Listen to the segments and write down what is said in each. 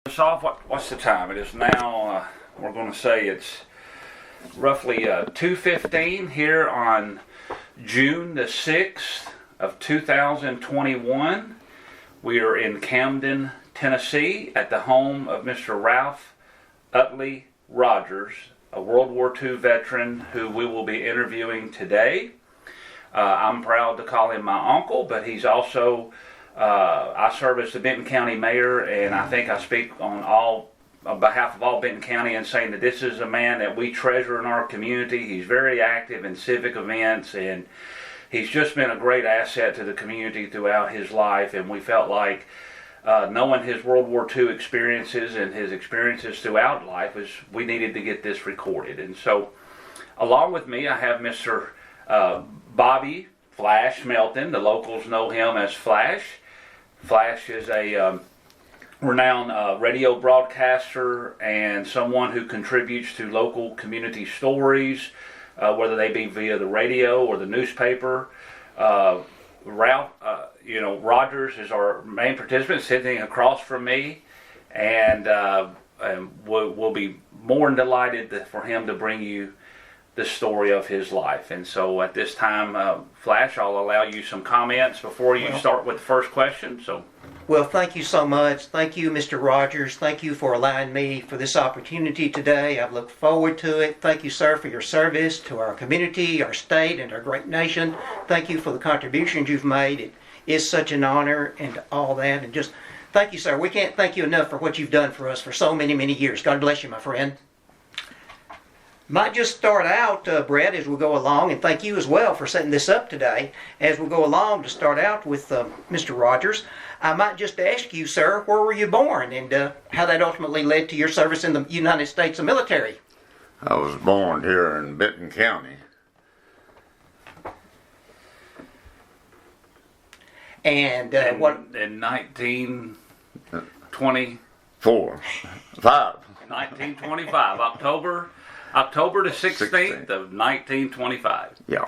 Off, what's the time? It is now, we're going to say it's roughly 2:15 here on June the 6th of 2021. We are in Camden, Tennessee at the home of Mr. Ralph Utley Rogers, a World War II veteran who we will be interviewing today. I'm proud to call him my uncle, but he's also I serve as the Benton County Mayor, and I think I speak on behalf of all Benton County in saying that this is a man that we treasure in our community. He's very active in civic events, and he's just been a great asset to the community throughout his life, and we felt like knowing his World War II experiences and his experiences throughout life, we needed to get this recorded. And so, along with me, I have Mr. Bobby Flash Melton. The locals know him as Flash. Flash is a renowned radio broadcaster and someone who contributes to local community stories, whether they be via the radio or the newspaper. Ralph, Rogers is our main participant, sitting across from me, and we'll be more than delighted for him to bring you the story of his life. And so at this time, Flash, I'll allow you some comments before you start with the first question. Well, thank you so much. Thank you, Mr. Rogers. Thank you for allowing me for this opportunity today. I've looked forward to it. Thank you, sir, for your service to our community, our state, and our great nation. Thank you for the contributions you've made. It is such an honor and all that. And just thank you, sir. We can't thank you enough for what you've done for us for so many, many years. God bless you, my friend. Might just start out, Brett, as we go along, and thank you as well for setting this up today. As we go along, to start out with Mr. Rogers, I might just ask you, sir, where were you born, and how that ultimately led to your service in the United States military? I was born here in Benton County. And what? In 1925, 1925, October the 16th of 1925. Yeah.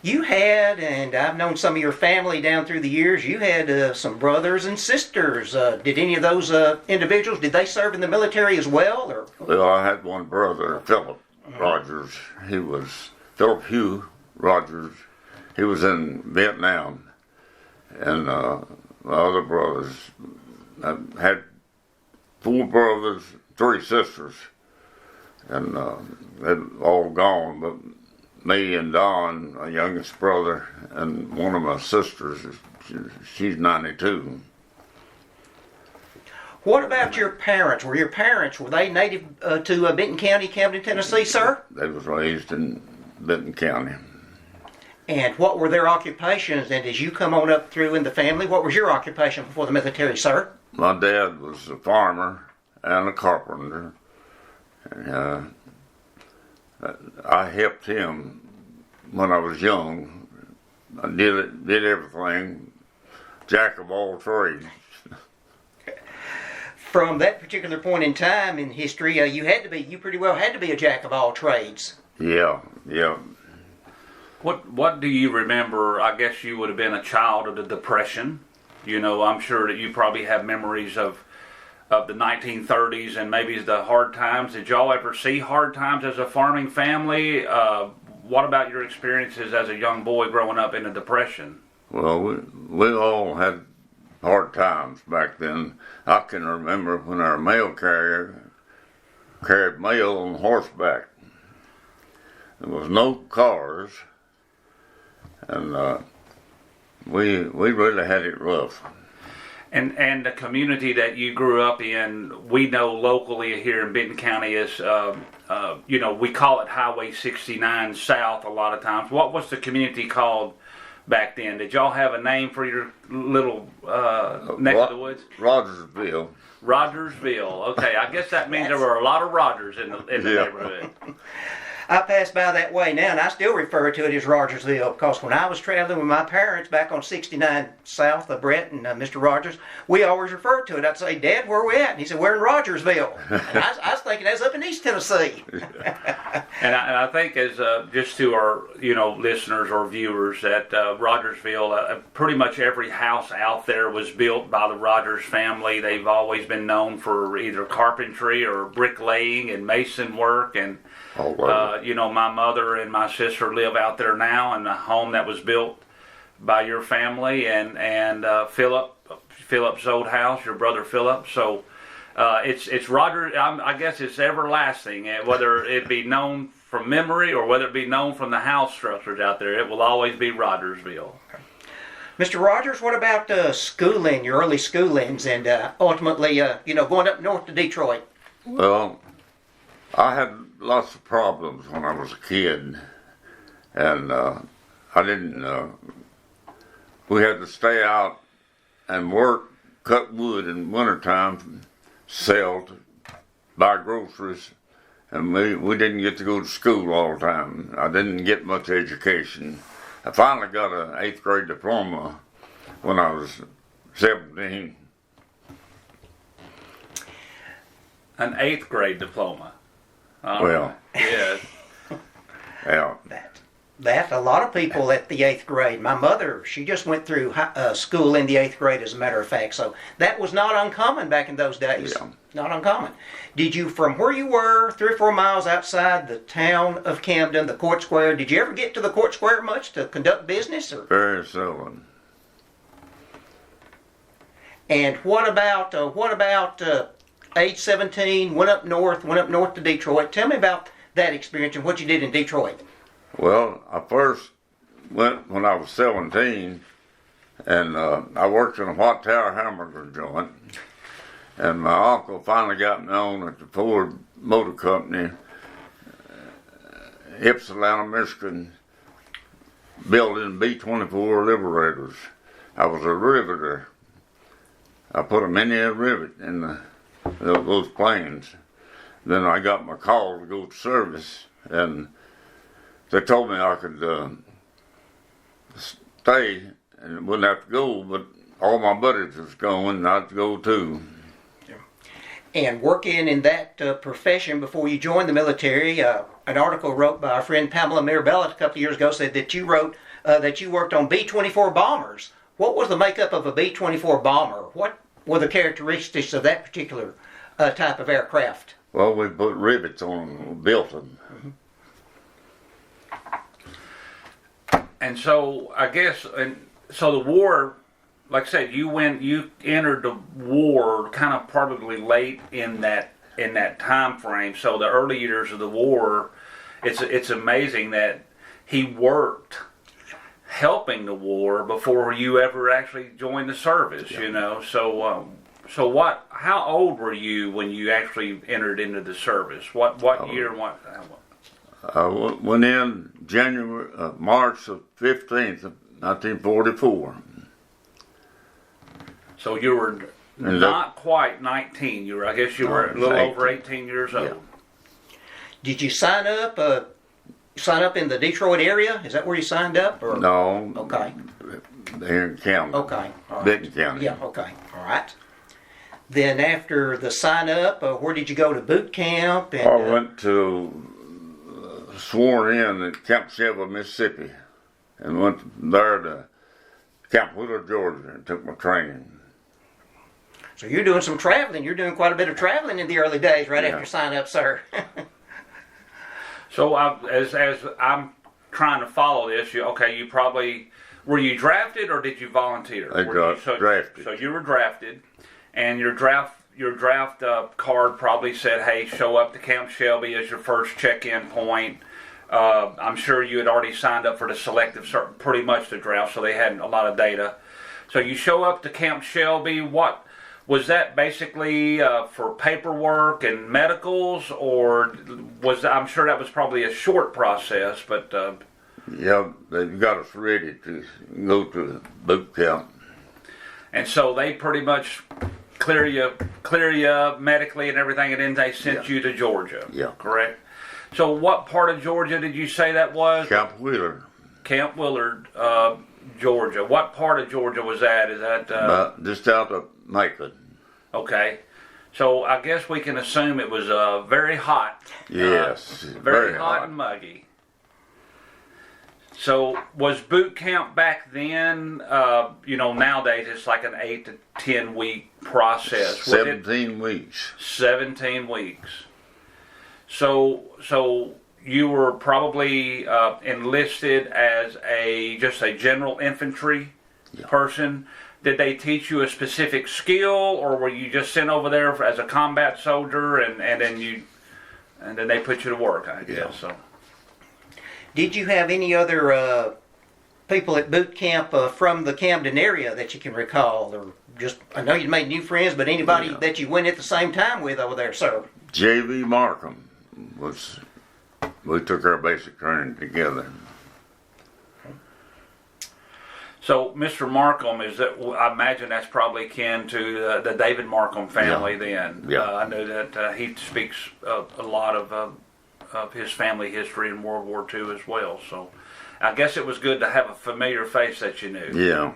You had, and I've known some of your family down through the years, you had some brothers and sisters. Did any of those individuals, did they serve in the military as well? Or? Well, I had one brother, Philip Rogers. He was Philip Hugh Rogers. He was in Vietnam. And my other brothers, I had 4 brothers, 3 sisters. And they're all gone, but me and Don, my youngest brother, and one of my sisters, she's 92. What about your parents? Were they native to Benton County, Camden, Tennessee, sir? They was raised in Benton County. And what were their occupations? And as you come on up through in the family, what was your occupation before the military, sir? My dad was a farmer and a carpenter. I helped him when I was young. I did everything, jack of all trades. From that particular point in time in history, you pretty well had to be a jack of all trades. Yeah. What do you remember? I guess you would have been a child of the Depression. I'm sure that you probably have memories of the 1930s and maybe the hard times. Did y'all ever see hard times as a farming family? What about your experiences as a young boy growing up in the Depression? Well, we all had hard times back then. I can remember when our mail carrier carried mail on horseback. There was no cars, and we really had it rough. And the community that you grew up in, we know locally here in Benton County is, we call it Highway 69 South a lot of times. What was the community called back then? Did y'all have a name for your little neck of the woods? Rogersville. Rogersville. Okay, I guess that means there were a lot of Rogers in the neighborhood. I pass by that way now, and I still refer to it as Rogersville because when I was traveling with my parents back on 69 South of Brett and Mr. Rogers, we always referred to it. I'd say, "Dad, where are we at?" And he said, "We're in Rogersville." And I was thinking that's up in East Tennessee. And I think as just to our listeners or viewers that Rogersville, pretty much every house out there was built by the Rogers family. They've always been known for either carpentry or bricklaying and mason work. And my mother and my sister live out there now in a home that was built by your family and Philip's old house, your brother Philip. So. It's Roger. I guess it's everlasting. Whether it be known from memory or whether it be known from the house structures out there, it will always be Rogersville. Mr. Rogers, what about schooling, your early schoolings, and ultimately, going up north to Detroit? Well, I had lots of problems when I was a kid, and I didn't. We had to stay out and work, cut wood in wintertime. Sell, buy groceries, and we didn't get to go to school all the time. I didn't get much education. I finally got an 8th grade diploma when I was 17. An 8th grade diploma. Well, yeah. Yeah. That a lot of people at the 8th grade. My mother, she just went through school in the 8th grade, as a matter of fact. So that was not uncommon back in those days. Yeah. Not uncommon. Did you, from where you were, 3 or 4 miles outside the town of Camden, the Court Square, did you ever get to the Court Square much to conduct business? Or? Very seldom. And what about age 17? Went up north to Detroit. Tell me about that experience and what you did in Detroit. Well, I first went when I was 17, and I worked in a White Tower hamburger joint. And my uncle finally got me on at the Ford Motor Company, Ypsilanti, Michigan, building B-24 Liberators. I was a riveter. I put a mini rivet in those planes. Then I got my call to go to service, and they told me I could stay and wouldn't have to go, but all my buddies was going, and I'd go too. And working in that profession before you joined the military, an article wrote by our friend Pamela Mirabella a couple of years ago said that you wrote that you worked on B-24 bombers. What was the makeup of a B-24 bomber? What were the characteristics of that particular type of aircraft? Well, we put rivets on them, we built them. And so I guess, so the war, like I said, you entered the war kind of probably late in that time frame. So the early years of the war, it's amazing that he worked helping the war before you ever actually joined the service. So how old were you when you actually entered into the service? What year? I went in March of 15th, 1944. So you were not quite 19. I guess you were a little over 18 years old. Yeah. Did you sign up in the Detroit area? Is that where you signed up? Or? No. Okay. Here in County. Okay. All right. Benton County. Yeah, okay. All right. Then after the sign up, where did you go to boot camp? And, I went to sworn in at Camp Shelby, Mississippi, and went there to Camp Wheeler, Georgia, and took my training. So you're doing some traveling. You're doing quite a bit of traveling in the early days right Yeah. after sign up, sir. So as I'm trying to follow this, you probably, were you drafted or did you volunteer? I got drafted. So you were drafted, and your draft card probably said, "Hey, show up to Camp Shelby as your first check-in point." I'm sure you had already signed up for the selective, pretty much the draft, so they had a lot of data. So you show up to Camp Shelby. What was that basically for paperwork and medicals, or I'm sure that was probably a short process, but. Yeah, they got us ready to go to boot camp. And so they pretty much clear you medically and everything, and then they sent you to Georgia. Yeah. Correct? So what part of Georgia did you say that was? Camp Wheeler. Camp Willard, Georgia. What part of Georgia was that? Is that Just out of Macon. okay? So I guess we can assume it was very hot. Yes. Very hot and muggy. So was boot camp back then? Nowadays it's like an 8 to 10 week process. Was it 17 weeks. 17 weeks. So you were probably enlisted as just a general infantry person. Did they teach you a specific skill, or were you just sent over there as a combat soldier, and then they put you to work? I guess Yeah. so. Did you have any other people at boot camp from the Camden area that you can recall, or just I know you made new friends, but anybody Yeah. that you went at the same time with over there, sir? J.V. Markham we took our basic training together. So, Mr. Markham, I imagine that's probably kin to the David Markham family. Yeah. Then, Yeah. I know that he speaks a lot of his family history in World War II as well. So, I guess it was good to have a familiar face that you knew. Yeah.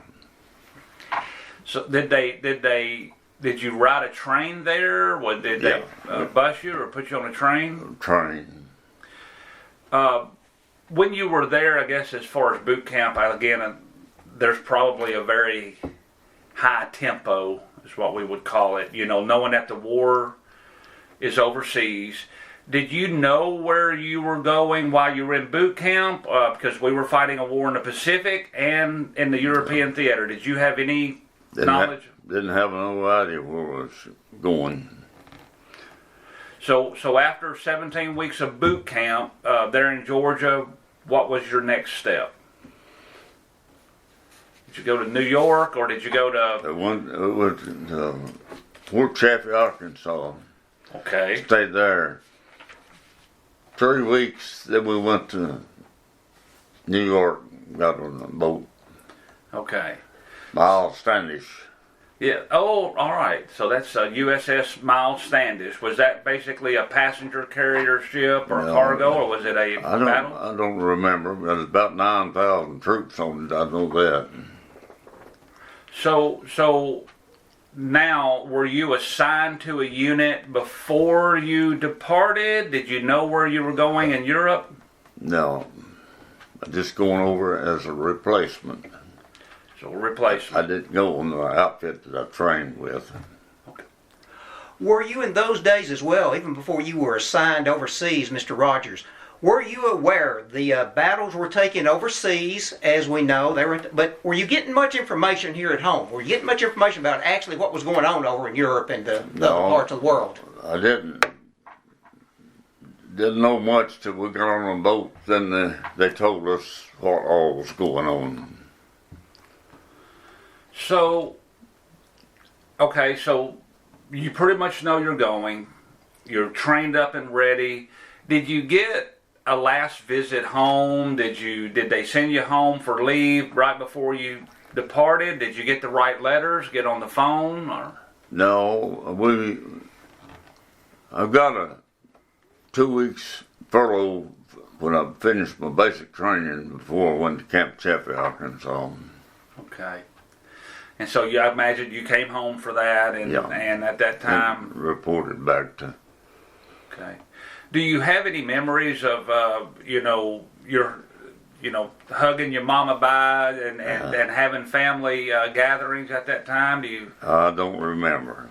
So, did you ride a train there? Did they bus you or put you on a train? Train. When you were there, I guess as far as boot camp, there's probably a very high tempo, is what we would call it. Knowing that the war is overseas. Did you know where you were going while you were in boot camp? Because we were fighting a war in the Pacific and in the European theater. Did you have any knowledge? Didn't have no idea where I was going. So after 17 weeks of boot camp there in Georgia, what was your next step? Did you go to New York, or did you go to... It was Fort Chaffee, Arkansas. Okay. Stayed there 3 weeks. Then we went to New York, got on a boat. Okay. Miles Standish. Yeah. Oh, all right. So that's USS Miles Standish. Was that basically a passenger carrier ship or No. cargo, or was it a battle? I don't remember. There's about 9,000 troops on it. I know that. So now, were you assigned to a unit before you departed? Did you know where you were going in Europe? No, just going over as a replacement. So replacement. I didn't go on the outfit that I trained with. Were you in those days as well, even before you were assigned overseas, Mr. Rogers? Were you aware the battles were taken overseas, as we know? But were you getting much information here at home? Were you getting much information about actually what was going on over in Europe and the other parts of the world? I didn't know much till we got on a boat. Then they told us what all was going on. So, okay, so you pretty much know you're going. You're trained up and ready. Did you get a last visit home? Did they send you home for leave right before you departed? Did you get the right letters? Get on the phone? Or? No, I got a 2 weeks furlough when I finished my basic training before I went to Camp Chaffee, Arkansas. Okay. And so I imagine you came home for that, and at that time... And reported back to... Okay. Do you have any memories of, hugging your mama bye and having family gatherings at that time? I don't remember.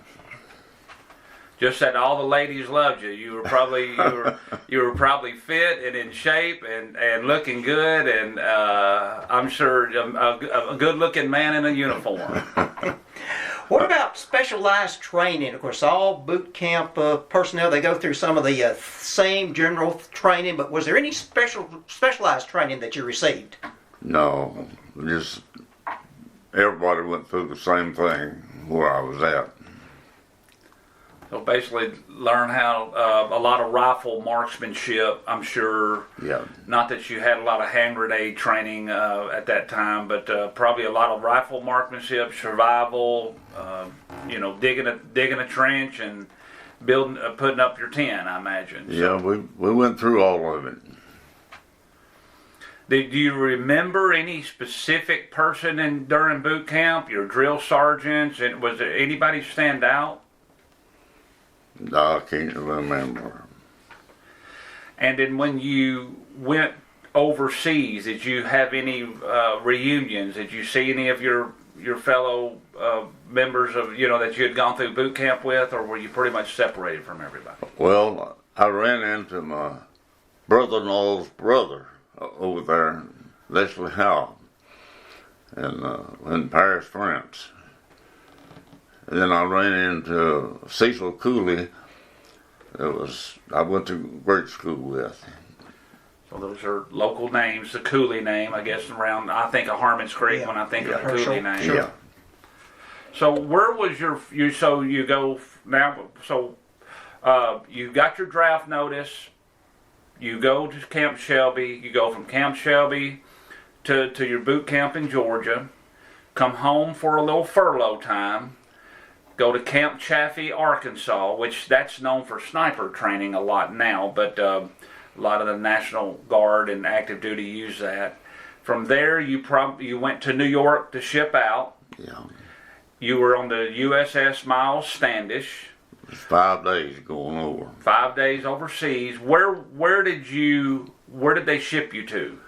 Just that all the ladies loved you. You were probably you were probably fit and in shape and looking good, and I'm sure a good-looking man in a uniform. What about specialized training? Of course, all boot camp personnel, they go through some of the same general training, but was there any specialized training that you received? No, just everybody went through the same thing where I was at. So basically learn how a lot of rifle marksmanship, I'm sure. Yeah. Not that you had a lot of hand grenade training at that time, but probably a lot of rifle marksmanship, survival, digging a trench and building, putting up your tent, I imagine. Yeah, we went through all of it. Do you remember any specific person during boot camp? Your drill sergeants, and was there anybody stand out? No, I can't remember. And then when you went overseas, did you have any reunions? Did you see any of your fellow members of that you had gone through boot camp with, or were you pretty much separated from everybody? Well, I ran into my brother-in-law's brother over there, Leslie Howe, in Paris, France. And then I ran into Cecil Cooley. I went to grade school with. So those are local names. The Cooley name, I guess, around, I think of Harmon's Creek when I think of the Cooley name. Sure. Yeah. So where was you got your draft notice, you go to Camp Shelby, you go from Camp Shelby to your boot camp in Georgia, come home for a little furlough time, go to Camp Chaffee, Arkansas, which that's known for sniper training a lot now, but a lot of the National Guard and active duty use that. From there, you went to New York to ship out. Yeah. You were on the USS Miles Standish. It was 5 days going over. 5 days overseas. Where did they ship you to?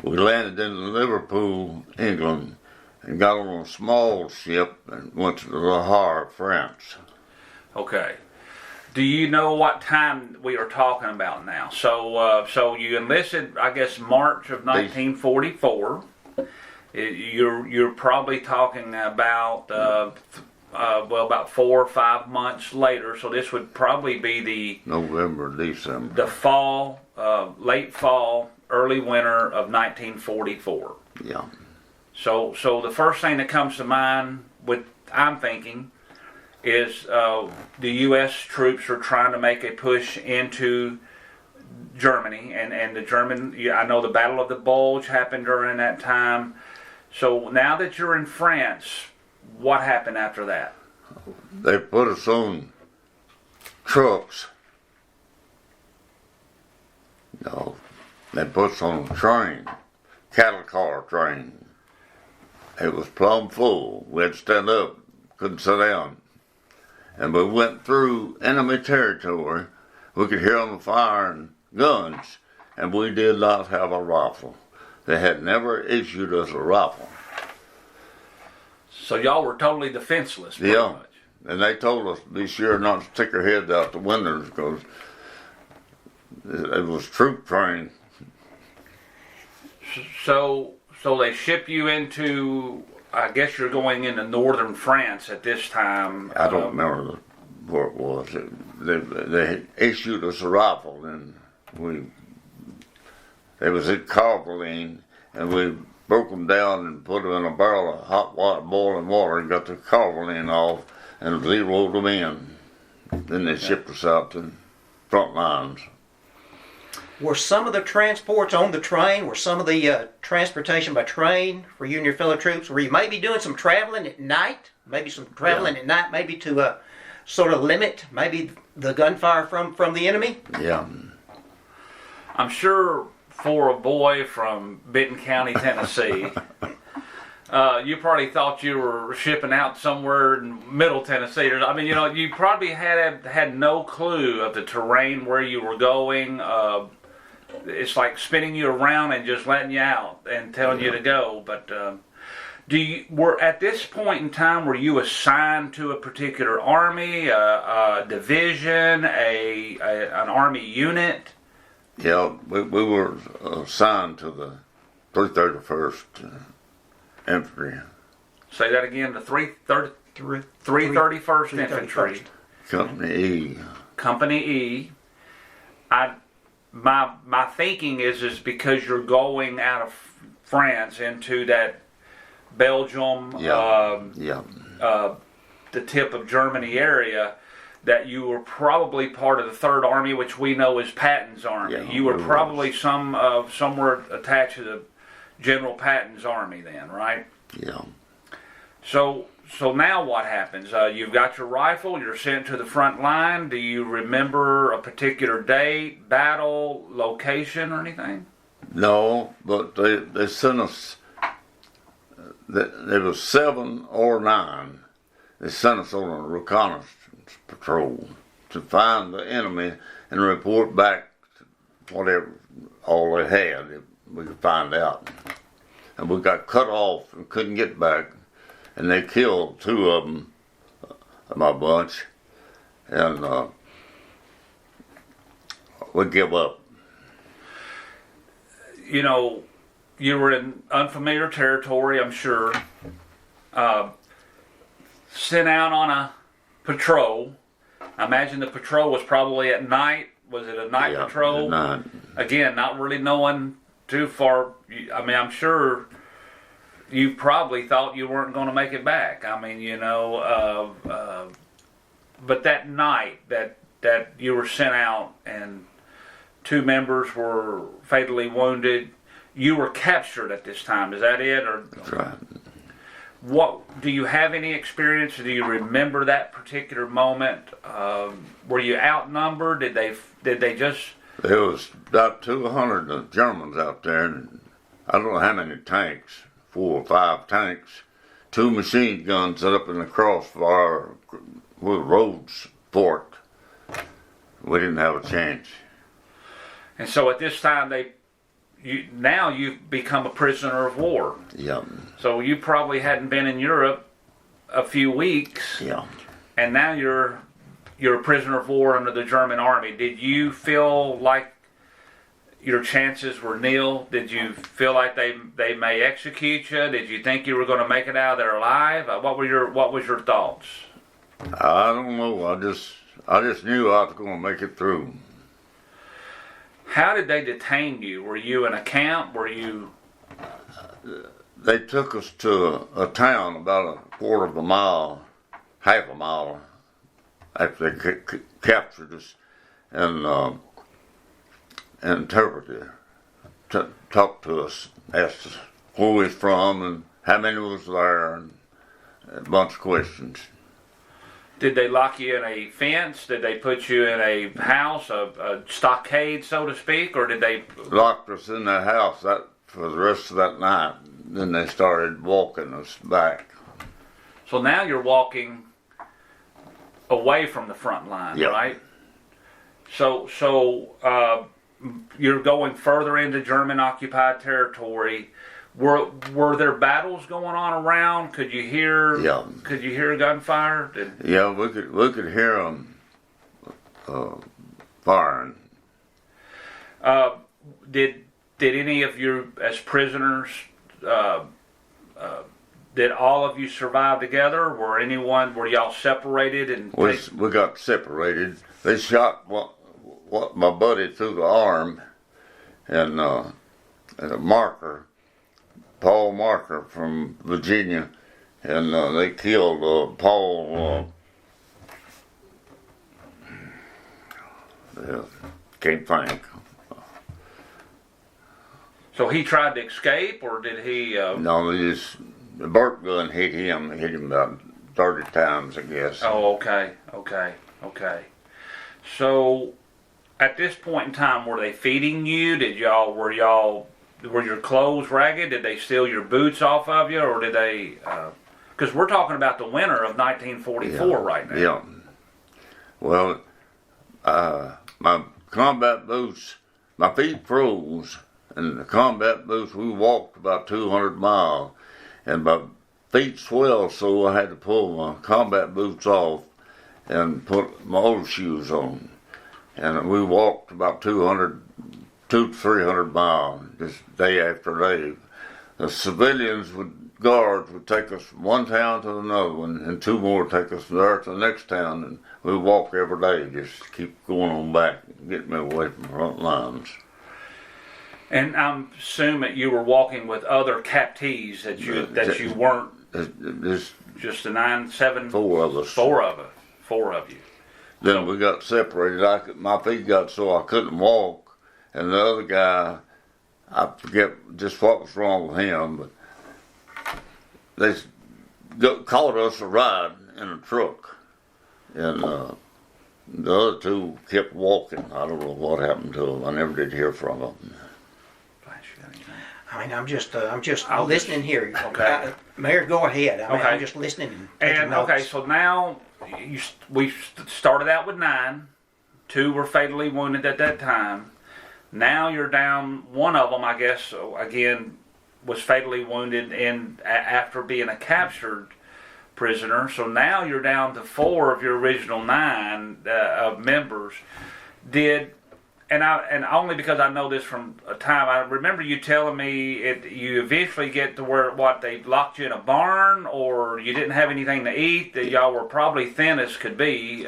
We landed in Liverpool, England, and got on a small ship and went to Le Havre, France. Okay. Do you know what time we are talking about now? So you enlisted, I guess, March of 1944. You're probably talking about about 4 or 5 months later. So this would probably be the November, December. The fall, late fall, early winter of 1944. Yeah. So the first thing that comes to mind, I'm thinking, is the U.S. troops are trying to make a push into Germany, and the German. I know the Battle of the Bulge happened during that time. So now that you're in France, what happened after that? They put us on trucks. No, they put us on a train, cattle car train. It was plumb full. We had to stand up, couldn't sit down. And we went through enemy territory. We could hear them firing guns, and we did not have a rifle. They had never issued us a rifle. So y'all were totally defenseless, pretty Yeah. much. And they told us to be sure not to stick our heads out the windows because it was troop trained. So they ship you into, I guess you're going into northern France at this time. I don't remember where it was. They issued us a rifle, and it was at Carveline, and we broke them down and put them in a barrel of hot water, boiling water, and got the Carveline off and zeroed them in. Then they shipped us out to front lines. Were some of the transports on the train, were some of the transportation by train for you and your fellow troops, were you maybe doing some traveling at night? Maybe some traveling at night, maybe to sort of limit maybe the gunfire from the enemy? Yeah. I'm sure for a boy from Benton County, Tennessee, you probably thought you were shipping out somewhere in Middle Tennessee. I mean, you probably had no clue of the terrain where you were going. It's like spinning you around and just letting you out and telling you to go. But at this point in time, were you assigned to a particular army, a division, an army unit? Yeah, we were assigned to the 331st Infantry. Say that again, the 331st Infantry. Company E. Company E. My thinking is because you're going out of France into that Belgium, the tip of Germany area, that you were probably part of the Third Army, which we know is Patton's Army. Yeah, you were probably somewhere attached to the General Patton's Army then, right? Yeah. So so now what happens? You've got your rifle. You're sent to the front line. Do you remember a particular date, battle, location, or anything? No, but they sent us. There was 7 or 9. They sent us on a reconnaissance patrol to find the enemy and report back whatever all they had. If we could find out. And we got cut off and couldn't get back. And they killed 2 of them, my bunch. And we give up. You know, you were in unfamiliar territory, I'm sure. Sent out on a patrol. I imagine the patrol was probably at night. Was it a night patrol? At night. Again, not really knowing too far. I mean, I'm sure you probably thought you weren't going to make it back. I mean, you know, but that night that you were sent out and 2 members were fatally wounded, you were captured at this time. Is that it? Or That's right. what do you have any experience? Do you remember that particular moment? Were you outnumbered? Did they just? There was about 200 Germans out there, and I don't know how many tanks, 4 or 5 tanks, 2 machine guns set up in the crossfire with roads forked. We didn't have a chance. And so at this time now you've become a prisoner of war. Yeah, So you probably hadn't been in Europe a few weeks, yeah. and now you're a prisoner of war under the German army. Did you feel like your chances were nil? Did you feel like they may execute you? Did you think you were going to make it out of there alive? What was your thoughts? I don't know. I just knew I was going to make it through. How did they detain you? Were you in a camp? Were you? They took us to a town about a quarter of a mile, half a mile after they captured us, and interpreted, talked to us, asked us where we was from and how many was there, and a bunch of questions. Did they lock you in a fence? Did they put you in a house, a stockade, so to speak, or did they? Locked us in that house for the rest of that night. Then they started walking us back. So now you're walking away from the front line, Yep. right? So you're going further into German occupied territory. Were there battles going on around? Could you hear? Yeah. Could you hear gunfire? Yeah, we could hear them firing. Did any of you, as prisoners, did all of you survive together? Were y'all separated? And We got separated. They shot what my buddy through the arm, and a marker, Paul Marker from Virginia, and they killed Paul. Can't think. so he tried to escape, or did he? No, the Burt gun hit him. Hit him about 30 times, I guess. Oh, okay. So, at this point in time, were they feeding you? Were your clothes ragged? Did they steal your boots off of you, or did they? Because we're talking about the winter of 1944 right now. Yeah. Well, my combat boots, my feet froze, and the combat boots, we walked about 200 miles, and my feet swelled, so I had to pull my combat boots off and put my old shoes on. And we walked about 200 to 300 miles, just day after day. The civilians guards would take us from one town to another one, and 2 more take us there to the next town, and we walk every day, just keep going on back, getting me away from the front lines. And I'm assuming you were walking with other captees that you weren't There's just the 9-7. 4 of us. Four of you. Then we got separated. My feet got sore I couldn't walk, and the other guy, I forget just what was wrong with him, but they caught us a ride in a truck, and the other two kept walking. I don't know what happened to them. I never did hear from them. I mean, I'm just I'll listening here. Okay. Mayor, go ahead. I mean, Okay. I'm just listening and taking And notes. okay, so now we started out with 9. 2 were fatally wounded at that time. Now you're down. One of them, I guess, again, was fatally wounded after being a captured prisoner. So now you're down to 4 of your original 9 of members. And only because I know this from a time, I remember you telling me you eventually get to where they locked you in a barn, or you didn't have anything to eat, that y'all were probably thin as could be,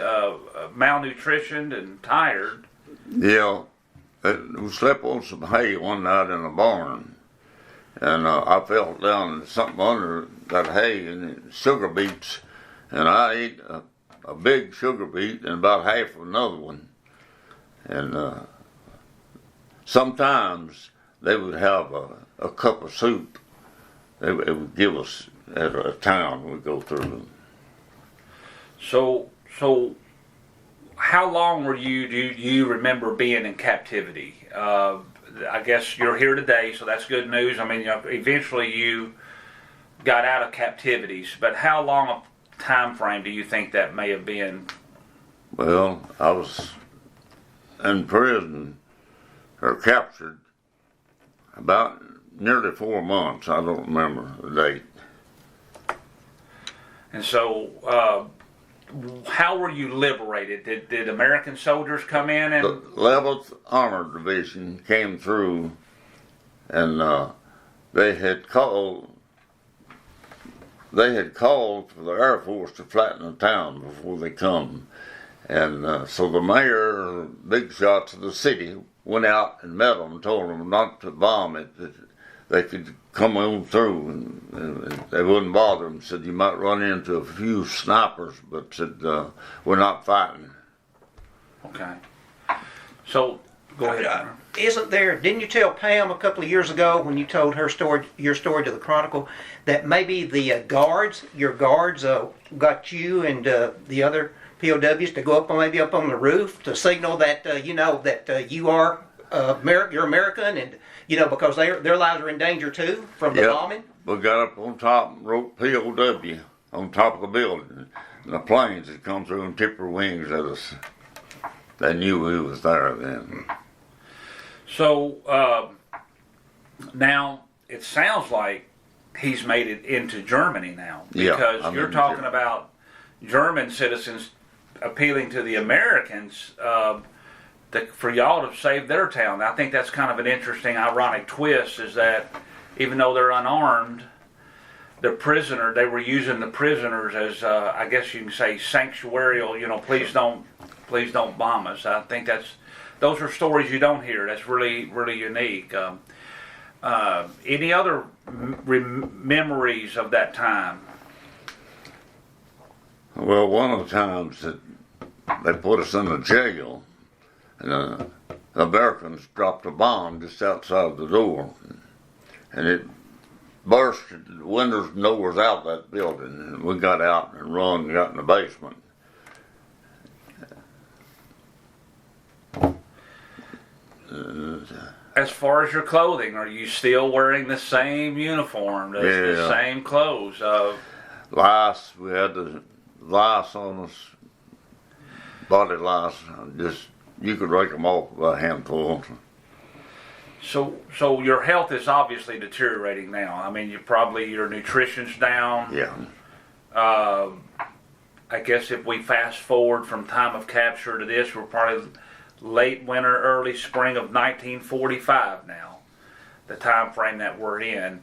malnutritioned and tired. Yeah, we slept on some hay one night in a barn, and I fell down something under that hay and sugar beets, and I ate a big sugar beet and about half of another one. And sometimes they would have a cup of soup. They would give us at a town we'd go through. So how long do you remember being in captivity? I guess you're here today, so that's good news. I mean, eventually you got out of captivities, but how long a time frame do you think that may have been? Well, I was in prison or captured about nearly 4 months. I don't remember the date. And so, how were you liberated? Did American soldiers come in and? The 11th Armored Division came through, and they had called for the Air Force to flatten the town before they come. And so the mayor, big shots of the city, went out and met them and told them not to bomb it, that they could come on through and they wouldn't bother them. Said you might run into a few snipers, but said we're not fighting. Okay. So, go ahead. Didn't you tell Pam a couple of years ago when you told your story to the Chronicle, that maybe the your guards got you and the other POWs to go up on the roof to signal that that you are you're American, and because their lives are in danger too from the bombing. We got up on top and wrote POW on top of the building, and the planes had come through and tipped their wings at us. They knew we was there then. So now it sounds like he's made it into Germany now, because I'm you're in talking Germany. about German citizens appealing to the Americans for y'all to save their town. I think that's kind of an interesting, ironic twist, is that even though they're unarmed, they were using the prisoners as, I guess you can say, sanctuarial, please don't bomb us. I think those are stories you don't hear. That's really, really unique. Any other memories of that time? Well, one of the times that they put us in a jail, and the Americans dropped a bomb just outside the door, and it burst the windows and doors out of that building, and we got out and run and got in the basement. As far as your clothing, are you still wearing the same uniform, the same clothes? Lice, we had the lice on us, body lice. You could rake them off by a handful. So your health is obviously deteriorating now. I mean, your nutrition's down. Yeah. I guess if we fast forward from time of capture to this, we're probably late winter, early spring of 1945 now, the time frame that we're in.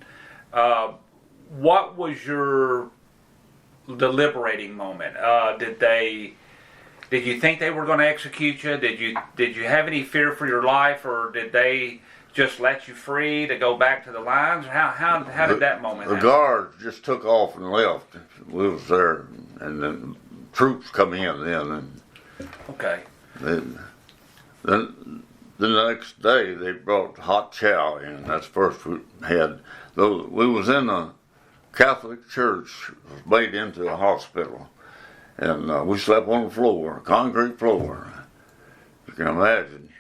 What was the liberating moment? Did you think they were going to execute you? Did you have any fear for your life, or did they just let you free to go back to the lines? How did that moment happen? The guards just took off and left. We was there, and then troops come in then. And okay. Then the next day they brought hot chow in. That's the first we had. We was in a Catholic church was made into a hospital. And we slept on the floor, concrete floor. You can imagine.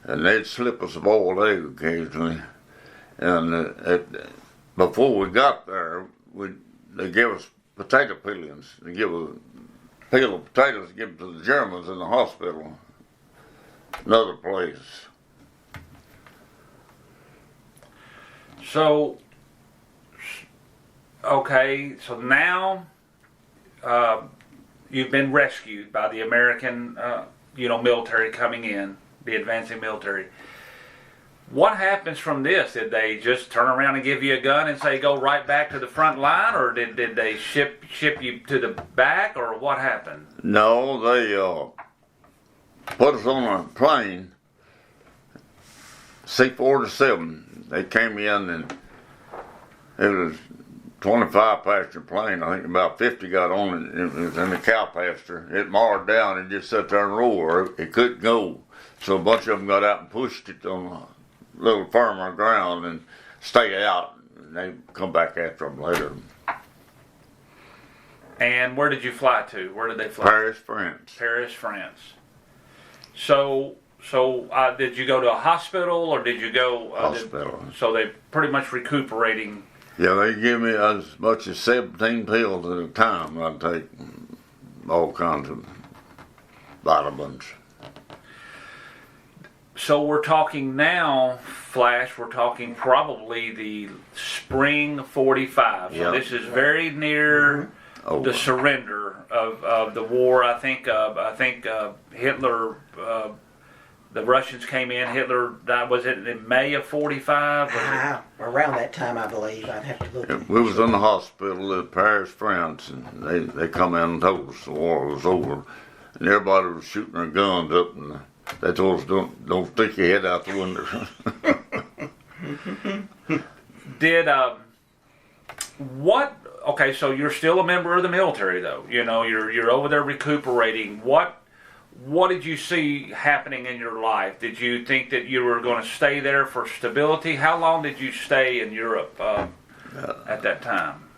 And they'd slip us a boiled egg occasionally. And before we got there, they gave us potato peelings. They give us a peel of potatoes to give to the Germans in the hospital. Another place. So, okay, so now you've been rescued by the American, military coming in, the advancing military. What happens from this? Did they just turn around and give you a gun and say go right back to the front line, or did they ship you to the back, or what happened? No, they put us on a plane, C-47. They came in and it was 25 passenger plane. I think about 50 got on it. It was in the cow pasture. It marred down and just sat there and roared. It couldn't go. So a bunch of them got out and pushed it on a little firmer ground and stay out. And they come back after them later. And where did you fly to? Where did they fly? Paris, France. Paris, France. So did you go to a hospital, or did you go? Hospital. So they pretty much recuperating. Yeah, they give me as much as 17 pills at a time. I take all kinds of vitamins. So we're talking now, Flash, we're talking probably the spring 45. So Yeah. this is very near the surrender of the war. I think Hitler, the Russians came in. Hitler died, was it in May of 45? Around that time, I believe. I'd have to look. Yeah, we was in the hospital at Paris, France, and they come in and told us the war was over. And everybody was shooting their guns up, and they told us, don't stick your head out the window. Okay, so you're still a member of the military, though. You know, you're over there recuperating. What did you see happening in your life? Did you think that you were going to stay there for stability? How long did you stay in Europe at that time?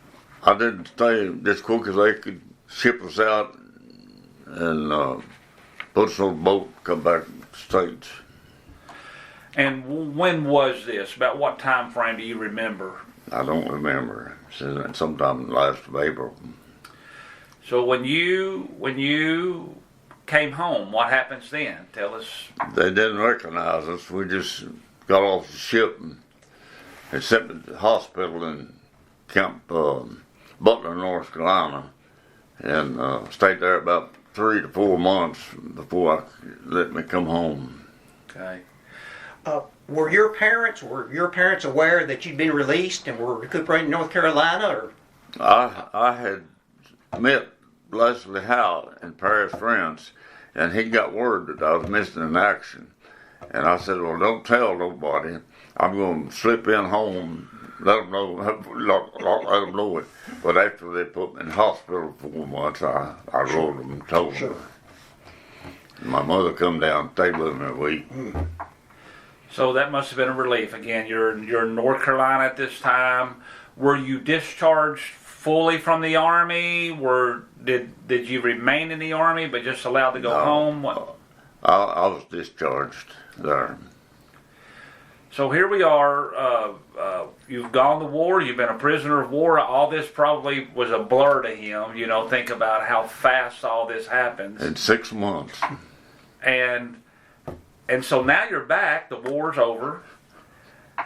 I didn't stay as quick as they could ship us out and put us on a boat, come back to the States. And when was this? About what time frame do you remember? I don't remember. Sometime last of April. So when you came home, what happens then? Tell us. They didn't recognize us. We just got off the ship and sent me to the hospital in Camp Butler, North Carolina, and stayed there about 3 to 4 months before I let me come home. Okay. Were your parents aware that you'd been released and were recuperating in North Carolina, or? I had met Leslie Howe in Paris, France, and he got word that I was missing in action. And I said, well, don't tell nobody. I'm going to slip in home, let them know, let them know it. But after they put me in hospital for 4 months, I wrote them and told them. My mother come down and stayed with me a week. So that must have been a relief. Again, you're in North Carolina at this time. Were you discharged fully from the Army? Did you remain in the Army but just allowed to go home? What? I was discharged there. So here we are. You've gone to war. You've been a prisoner of war. All this probably was a blur to him. You know, think about how fast all this happens. In 6 months. And so now you're back. The war's over.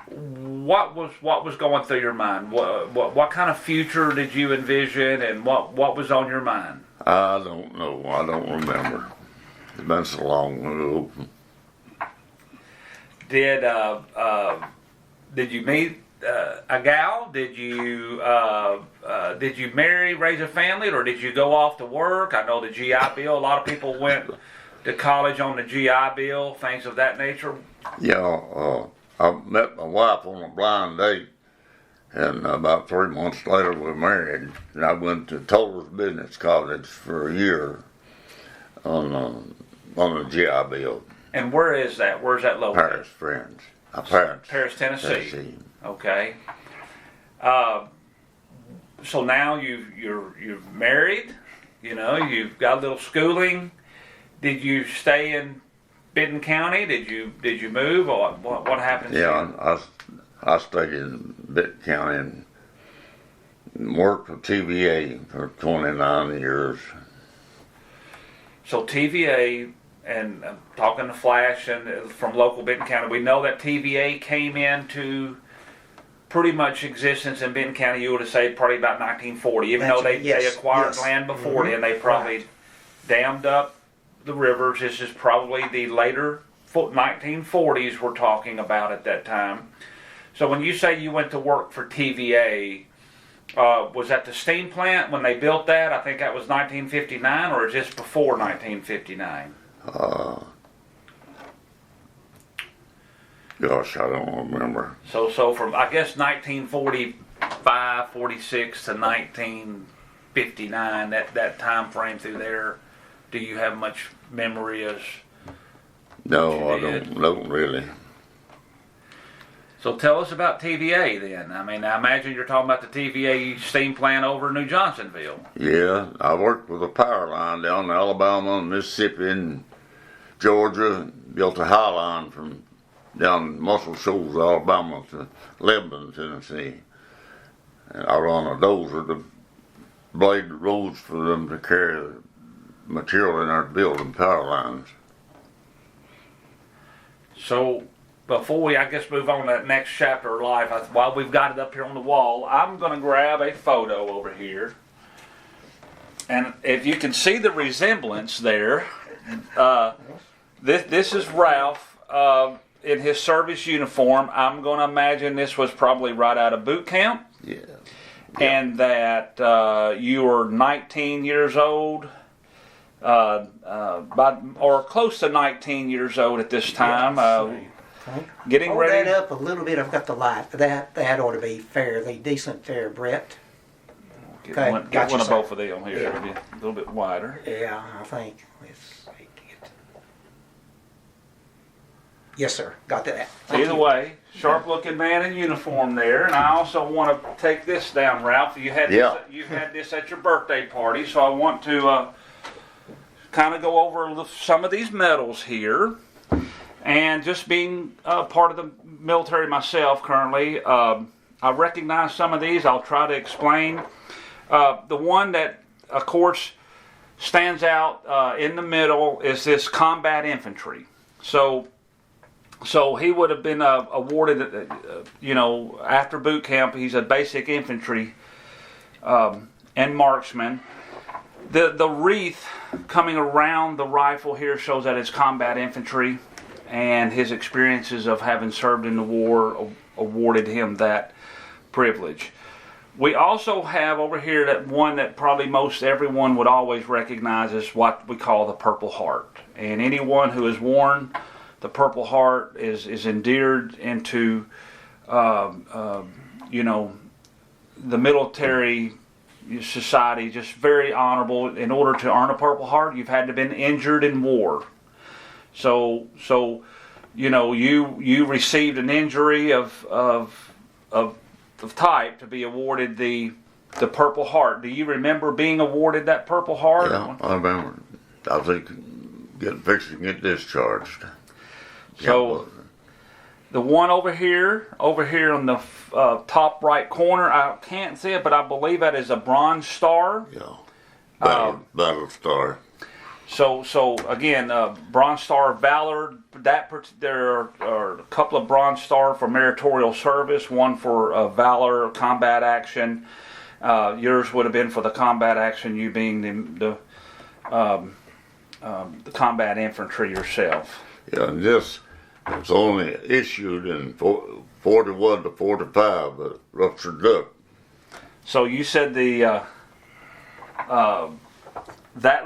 What was going through your mind? What kind of future did you envision, and what was on your mind? I don't know. I don't remember. It's been so long ago. Did you meet a gal? Did you marry, raise a family, or did you go off to work? I know the GI Bill. A lot of people went to college on the GI Bill, things of that nature. Yeah, I met my wife on a blind date, and about 3 months later we were married. And I went to Tollers Business College for a year on the GI Bill. And where is that? Where's that located? Paris, France. Paris, Paris, Tennessee. Okay. So now you're married. You know, you've got a little schooling. Did you stay in Benton County? Did you move, or what happened? Yeah, I stayed in Benton County and worked for TVA for 29 years. So TVA, and I'm talking to Flash and from local Benton County, we know that TVA came into pretty much existence in Benton County, you would have said probably about 1940, even though they acquired land before then. They probably dammed up the rivers. This is probably the later 1940s we're talking about at that time. So when you say you went to work for TVA, was that the steam plant when they built that? I think that was 1959, or just before 1959? Gosh, I don't remember. So from, I guess, 1945, 46 to 1959, that time frame through there, do you have much memory as? No, I don't really. So tell us about TVA then. I mean, I imagine you're talking about the TVA steam plant over in New Johnsonville. Yeah, I worked with a power line down in Alabama, Mississippi, and Georgia. Built a high line from down Muscle Shoals, Alabama to Lebanon, Tennessee. And I run a dozer to blade the roads for them to carry the material in our building power lines. So before we, I guess, move on to that next chapter of life, while we've got it up here on the wall, I'm going to grab a photo over here. And if you can see the resemblance there, this is Ralph in his service uniform. I'm going to imagine this was probably right out of boot camp. Yeah. And that you were 19 years old, or close to 19 years old at this time. Getting Hold ready. that up a little bit. I've got the light. That ought to be fairly decent there, Brett. Get Okay, one, gotcha, one of sir. both of them here. Yeah. It'll be a little bit wider. Yeah, I think. Let's see. Yes, sir. Got that. Thank Either you. way, sharp-looking man in uniform there, and I also want to take this down, Ralph. You had this at your birthday party, so I want to kind of go over some of these medals here. And just being part of the military myself currently, I recognize some of these. I'll try to explain. The one that, of course, stands out in the middle is this combat infantry. So he would have been awarded, after boot camp. He's a basic infantry and marksman. The wreath coming around the rifle here shows that it's combat infantry, and his experiences of having served in the war awarded him that privilege. We also have over here that one that probably most everyone would always recognize is what we call the Purple Heart. And anyone who has worn the Purple Heart is endeared into, the military society, just very honorable. In order to earn a Purple Heart, you've had to have been injured in war. So you received an injury of type to be awarded the Purple Heart. Do you remember being awarded that Purple Heart? Yeah, I remember. I think fixing to get discharged. So the one over here on the top right corner, I can't see it, but I believe that is a Bronze Star. Yeah. Battle Star. So again, Bronze Star of Valor. There are a couple of Bronze Star for meritorious service. One for valor, combat action. Yours would have been for the combat action. You being the combat infantry yourself. Yeah, and this was only issued in 41 to 45, but ruptured duck. So you said that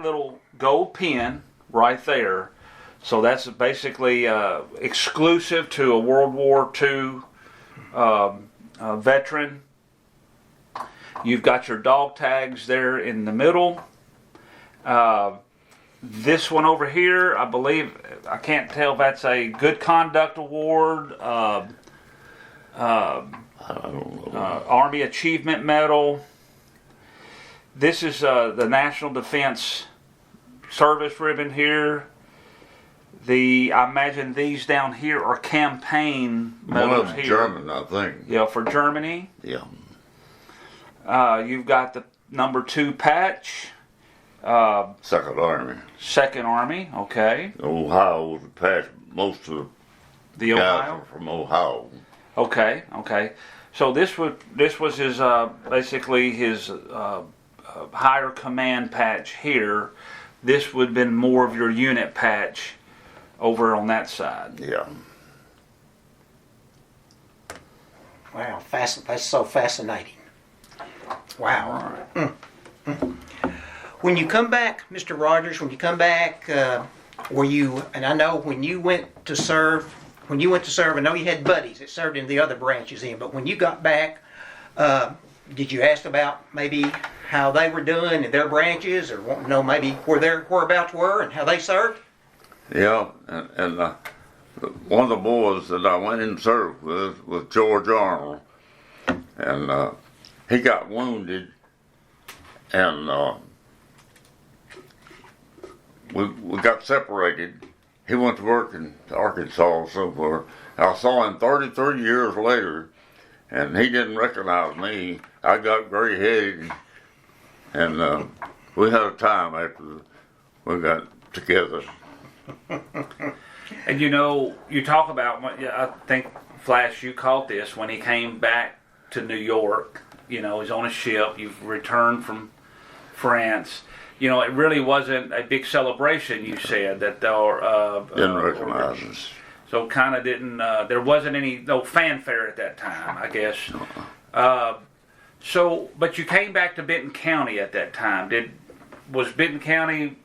little gold pin right there. So that's basically exclusive to a World War II veteran. You've got your dog tags there in the middle. This one over here, I believe, I can't tell if that's a Good Conduct Award. I I don't know. Army Achievement Medal. This is the National Defense Service ribbon here. I imagine these down here are campaign One of medals them here. German, I think. Yeah, for Germany. Yeah. You've got the number 2 patch. Second Army. Second Army, okay. Ohio was patched. Most of The the guys Ohio. are from Ohio. Okay, okay. So this was his basically his higher command patch here. This would have been more of your unit patch over on that side. Yeah. Wow, that's so fascinating. Wow. When you come back, Mr. Rogers, were you, and I know when you went to serve, I know you had buddies that served in the other branches then, but when you got back, did you ask about maybe how they were doing in their branches, or want to know maybe where their whereabouts were and how they served? Yeah, and one of the boys that I went in and served with was George Arnold, and he got wounded, and we got separated. He went to work in Arkansas or somewhere. I saw him 33 years later, and he didn't recognize me. I got gray-headed, and we had a time after we got together. And you talk about, I think, Flash, you caught this when he came back to New York. He's on a ship. You've returned from France. It really wasn't a big celebration, you said, that Didn't recognize us. So kind of didn't, there wasn't no fanfare at that time, I guess. But you came back to Benton County at that time. Was Benton County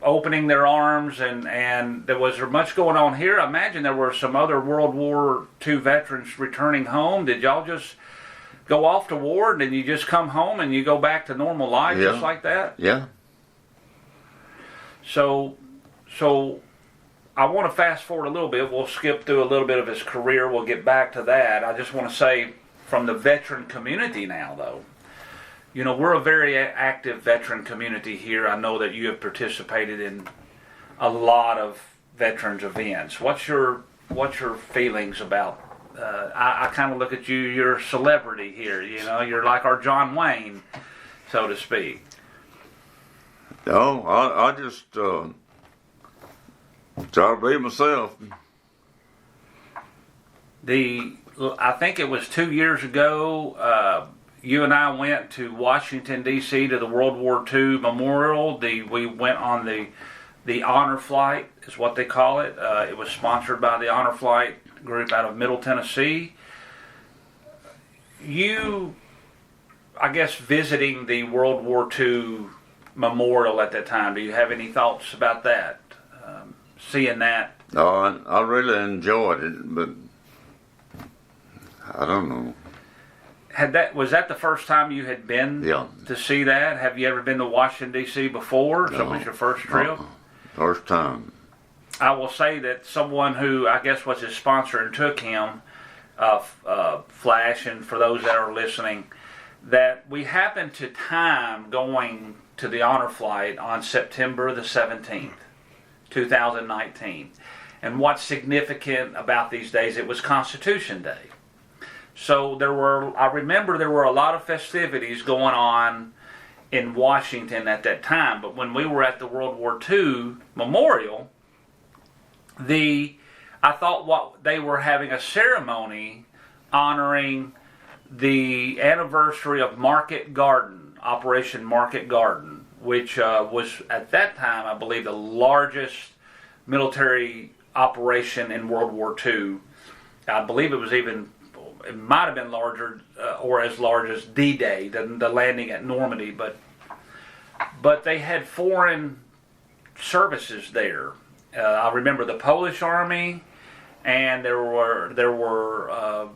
opening their arms, and was there much going on here? I imagine there were some other World War II veterans returning home. Did y'all just go off to war, and then you just come home and you go back to normal life just like that? Yeah. So I want to fast forward a little bit. We'll skip through a little bit of his career. We'll get back to that. I just want to say, from the veteran community now, though, we're a very active veteran community here. I know that you have participated in a lot of veterans events. What's your feelings about? I kind of look at you. You're a celebrity here. You're like our John Wayne, so to speak. No, I just try to be myself. I think it was 2 years ago. You and I went to Washington D.C. to the World War II Memorial. We went on the Honor Flight, is what they call it. It was sponsored by the Honor Flight group out of Middle Tennessee. You, I guess, visiting the World War II Memorial at that time, do you have any thoughts about that? Seeing that? No, I really enjoyed it, but I don't know. Was that the first time you had been to see that? Have you ever been to Washington D.C. before? No. So it was your first trip? First time. I will say that someone who I guess was his sponsor and took him, Flash, and for those that are listening, that we happened to time going to the Honor Flight on September the 17th, 2019. And what's significant about these days, it was Constitution Day. So I remember there were a lot of festivities going on in Washington at that time. But when we were at the World War II Memorial, I thought they were having a ceremony honoring the anniversary of Market Garden, Operation Market Garden, which was at that time, I believe, the largest military operation in World War II. I believe it might have been larger or as large as D-Day, the landing at Normandy, but they had foreign services there. I remember the Polish Army, and there were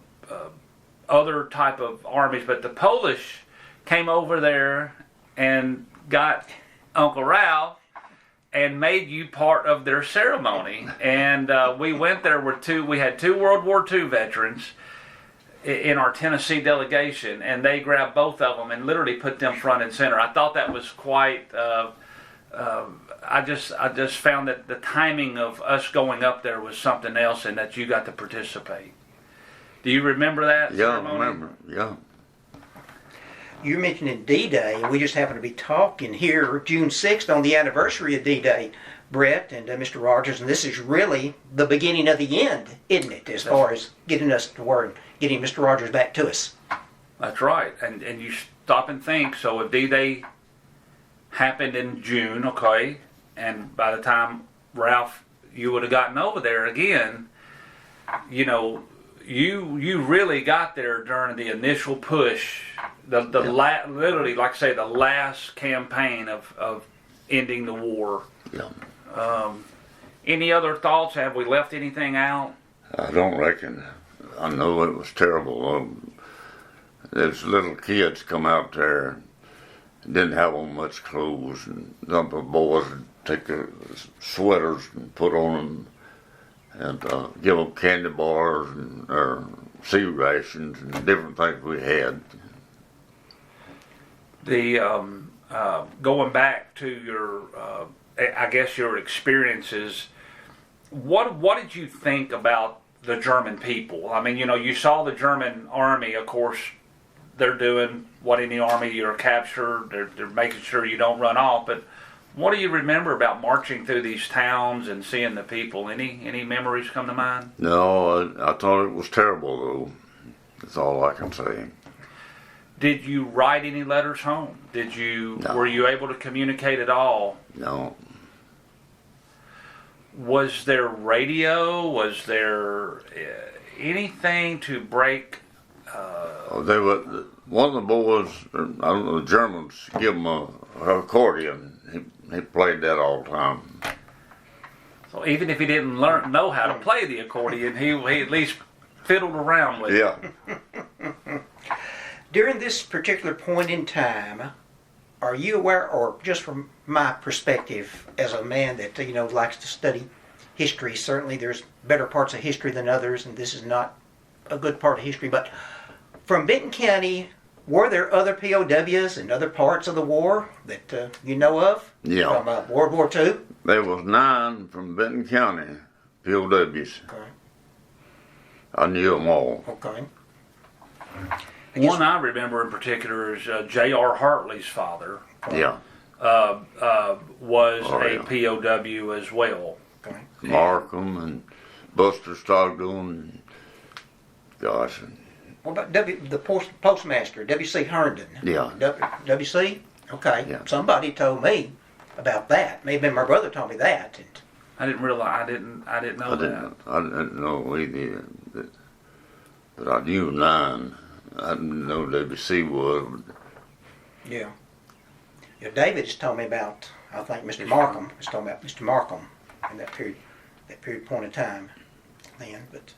other type of armies, but the Polish came over there and got Uncle Ralph and made you part of their ceremony. And we went there we had two World War II veterans, in our Tennessee delegation, and they grabbed both of them and literally put them front and center. I thought that was quite. I just found that the timing of us going up there was something else, and that you got to participate. Do you remember that? Yeah, I ceremony? remember. Yeah. You're mentioning D-Day, and we just happen to be talking here June 6th on the anniversary of D-Day, Brett and Mr. Rogers, and this is really the beginning of the end, isn't it, as far as getting us to word, getting Mr. Rogers back to us. That's right. And you stop and think, so if D-Day happened in June, okay, and by the time, Ralph, you would have gotten over there again, you know, you really got there during the initial push, literally, like I say, the last campaign of ending the war. Yeah. Any other thoughts? Have we left anything out? I don't reckon. I know it was terrible. There's little kids come out there, didn't have on much clothes, and some of the boys would take their sweaters and put on them, and give them candy bars and sea rations and different things we had. The going back to your, I guess your experiences. What did you think about the German people? I mean, you know, you saw the German army. Of course, they're doing what any army, you're captured. They're making sure you don't run off. But what do you remember about marching through these towns and seeing the people? Any memories come to mind? No, I thought it was terrible, though. That's all I can say. Did you write any letters home? Did you? No. Were you able to communicate at all? No. Was there radio? Was there anything to break? They were, one of the boys, I don't know, the Germans, give him a accordion. He played that all the time. So even if he didn't know how to play the accordion, he at least fiddled around with it. Yeah. During this particular point in time, are you aware, or just from my perspective as a man that, you know, likes to study history, certainly there's better parts of history than others, and this is not a good part of history, but from Benton County, were there other POWs in other parts of the war that you know of? Yeah. From World War II? There was 9 from Benton County, POWs. Okay. I knew them all. Okay. One I remember in particular is J.R. Hartley's father Yeah. was yeah. a POW as well. Okay. Markham and Buster Stockdale and gosh. What about the postmaster, W.C. Herndon? Yeah. W.C.? Okay. Yeah. Somebody told me about that. Maybe my brother told me that. And I didn't realize. I didn't know that. I didn't know either. But I knew 9. I didn't know WC was. yeah. Yeah, David has told me about, I think Mr. Markham has told me about Mr. Markham in that period point of time then. But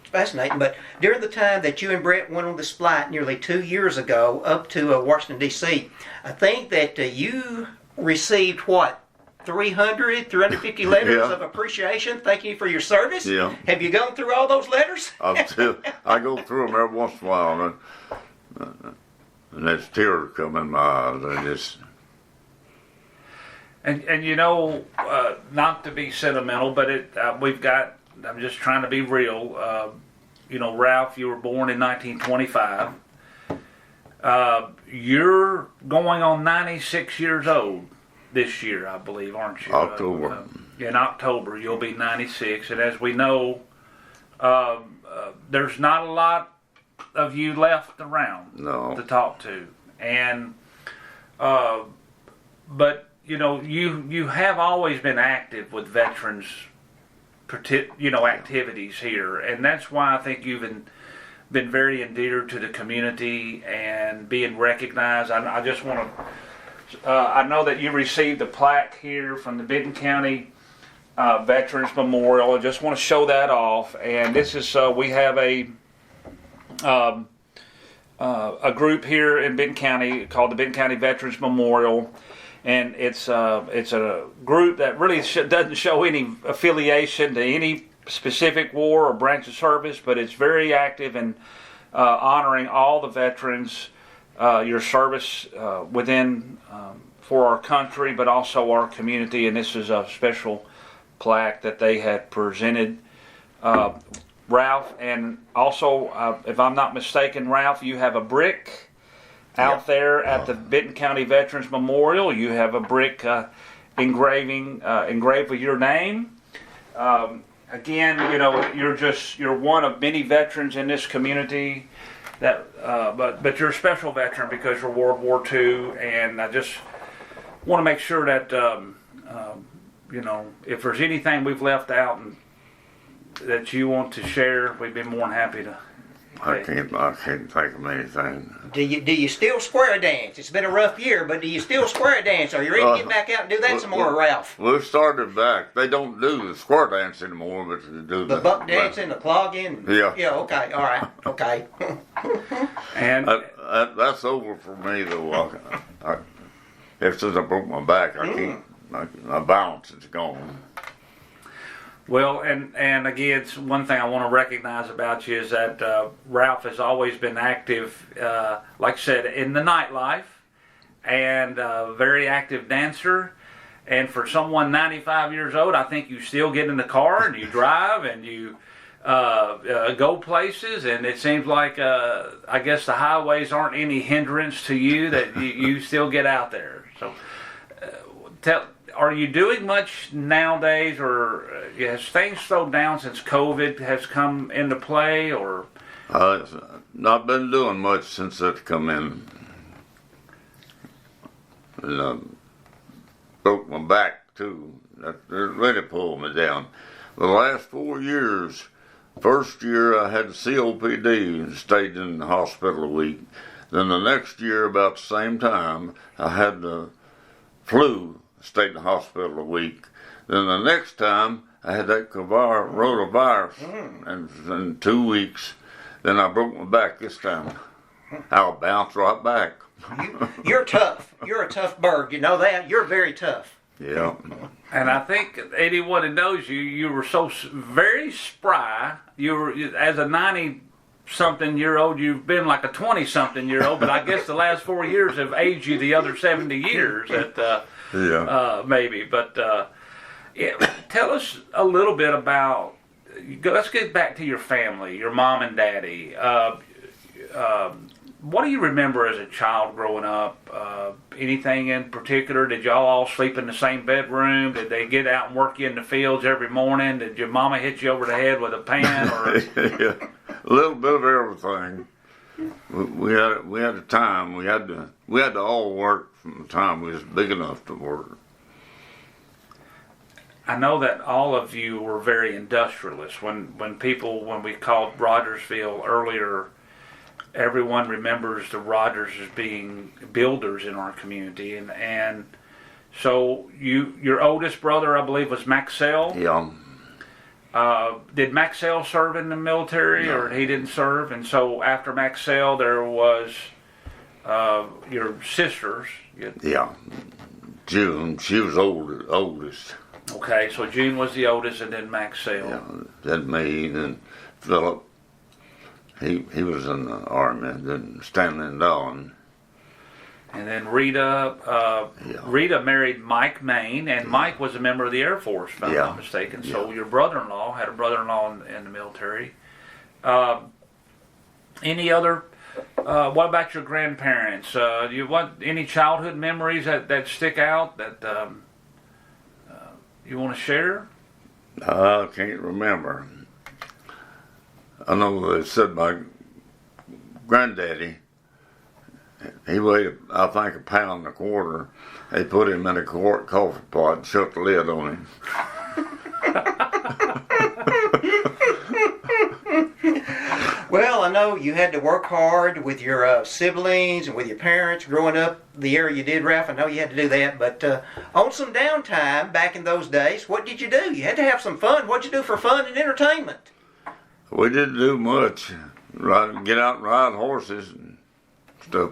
it's fascinating. But during the time that you and Brett went on this flight nearly 2 years ago up to Washington, D.C., I think that you received, what, 350 letters Yeah. of appreciation thanking you for your service? Yeah. Have you gone through all those letters? I go through them every once in a while, and there's tears come in my eyes. I just. And you know, not to be sentimental, but we've got. I'm just trying to be real. You know, Ralph, you were born in 1925. You're going on 96 years old this year, I believe, aren't you? October. In October, you'll be 96, and as we know, there's not a lot of you left around No. to talk to, and but you know, you have always been active with veterans, activities here, and that's why I think you've been very endeared to the community and being recognized. I just want to. I know that you received a plaque here from the Benton County Veterans Memorial. I just want to show that off. And this is we have a group here in Benton County called the Benton County Veterans Memorial, and it's a group that really doesn't show any affiliation to any specific war or branch of service, but it's very active honoring all the veterans, your service within for our country, but also our community. And this is a special plaque that they had presented. Ralph, and also, if I'm not mistaken, Ralph, you have a brick out there at the Benton County Veterans Memorial. You have a brick engraved with your name. Again, you're one of many veterans in this community that, but you're a special veteran because you're World War II, and I just want to make sure that, if there's anything we've left out and that you want to share, we'd be more than happy to. I can't think of anything. Do you still square dance? It's been a rough year, but do you still square dance? Are you ready to get back out and do that some more, Ralph? We've started back. They don't do the square dance anymore, but they do The buck dancing, the clogging? Yeah. Yeah, okay, all right, okay. And that's over for me, though. If since I broke my back, I can't. My balance is gone. well, and again, it's one thing I want to recognize about you is that Ralph has always been active, like I said, in the nightlife, and a very active dancer. And for someone 95 years old, I think you still get in the car and you drive and you go places. And it seems like, I guess the highways aren't any hindrance to you, that you still get out there. So are you doing much nowadays, or has things slowed down since COVID has come into play, or? Not been doing much since that's come in. And, broke my back too. That really pulled me down. The last 4 years, first year I had COPD and stayed in the hospital a week. Then the next year, about the same time, I had the flu, stayed in the hospital a week. Then the next time, I had that rotavirus, and in 2 weeks, then I broke my back this time. I'll bounce right back. You're tough. You're a tough bird. You know that? You're very tough. Yeah. And I think anyone that knows you, you were so very spry. You were, as a 90-something-year-old, you've been like a 20-something-year-old. But I guess the last 4 years have aged you the other 70 years. Maybe. But tell us a little bit about. Let's get back to your family, your mom and daddy. What do you remember as a child growing up? Anything in particular? Did y'all all sleep in the same bedroom? Did they get out and work you in the fields every morning? Did your mama hit you over the head with a pan? Or Yeah, a little bit of everything. We had a time. We had to all work from the time we was big enough to work. I know that all of you were very industrialist. When we called Rogersville earlier, everyone remembers the Rogers as being builders in our community, and so your oldest brother, I believe, was Maxell. Yeah. Did Maxell serve in the military, No. or he didn't serve? And so after Maxell, there was your sisters. Yeah. June, she was oldest. Okay, so June was the oldest, and then Maxell. Yeah. Then me, then Philip. He was in the army, then Stanley and Dawn. And then Rita, Yeah. Rita married Mike Main, and Mike was a member of the Air Force, if I'm Yeah. not mistaken. So Yeah. your brother-in-law had a brother-in-law in the military. Any other? What about your grandparents? You want any childhood memories that stick out that you want to share? I can't remember. I know they said my granddaddy, he weighed, I think, 1.25 pounds. They put him in a coffee pot and shut the lid on him. Well, I know you had to work hard with your siblings and with your parents growing up the area you did, Ralph. I know you had to do that. But on some downtime back in those days, what did you do? You had to have some fun. What'd you do for fun and entertainment? We didn't do much. Get out and ride horses and stuff.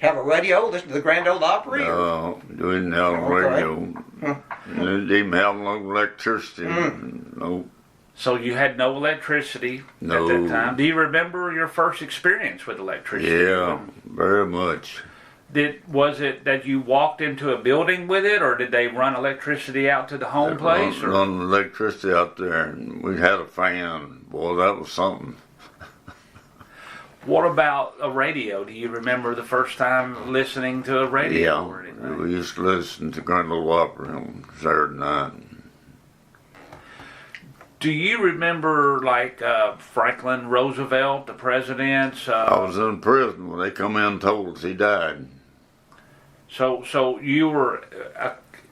Have a radio, listen to the Grand Ole Opry? No, we didn't have a Okay. radio. We didn't even have no electricity. No. So you had no electricity No. at that time. Do you remember your first experience with electricity? Yeah, very much. Was it that you walked into a building with it, or did they run electricity out to the home place? Or? Run electricity out there, and we had a fan. Boy, that was something. What about a radio? Do you remember the first time listening to a radio or Yeah, anything? we used to listen to Grand Ole Opry on Saturday night. Do you remember like Franklin Roosevelt, the presidents? I was in prison when they come in and told us he died. So you were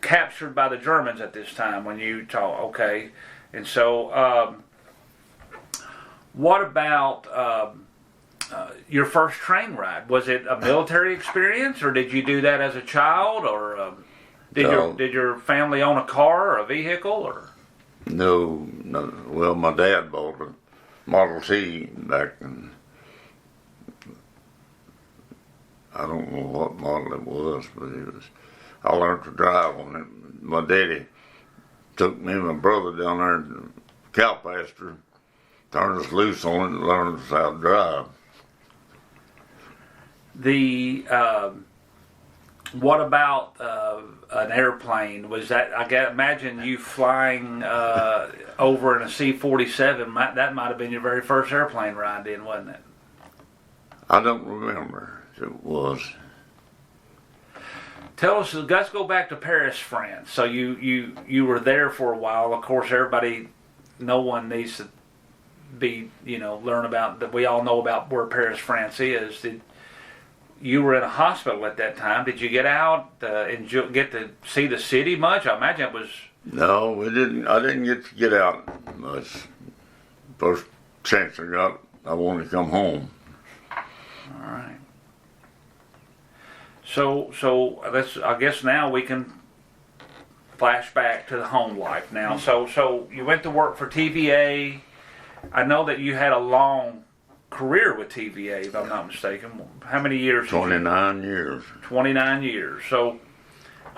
captured by the Germans at this time when you talk. Okay, and so what about your first train ride? Was it a military experience, or did you do that as a child, or did your family own a car or a vehicle, or? No, well, my dad bought a Model T back in, I don't know what model it was, but I learned to drive on it. My daddy took me and my brother down there to the cow pasture, turned us loose on it and learned us how to drive. What about an airplane? Was that, imagine you flying over in a C-47, that might have been your very first airplane ride then, wasn't it? I don't remember if it was. Tell us, let's go back to Paris, France. So you were there for a while. Of course, no one needs to learn about that. We all know about where Paris, France is. You were in a hospital at that time. Did you get out and get to see the city much? I imagine it was. No, we didn't. I didn't get to get out much. First chance I got, I wanted to come home. All right. So I guess now we can flash back to the home life now. So you went to work for TVA. I know that you had a long career with TVA, if I'm not mistaken. How many years? 29 years. 29 years. So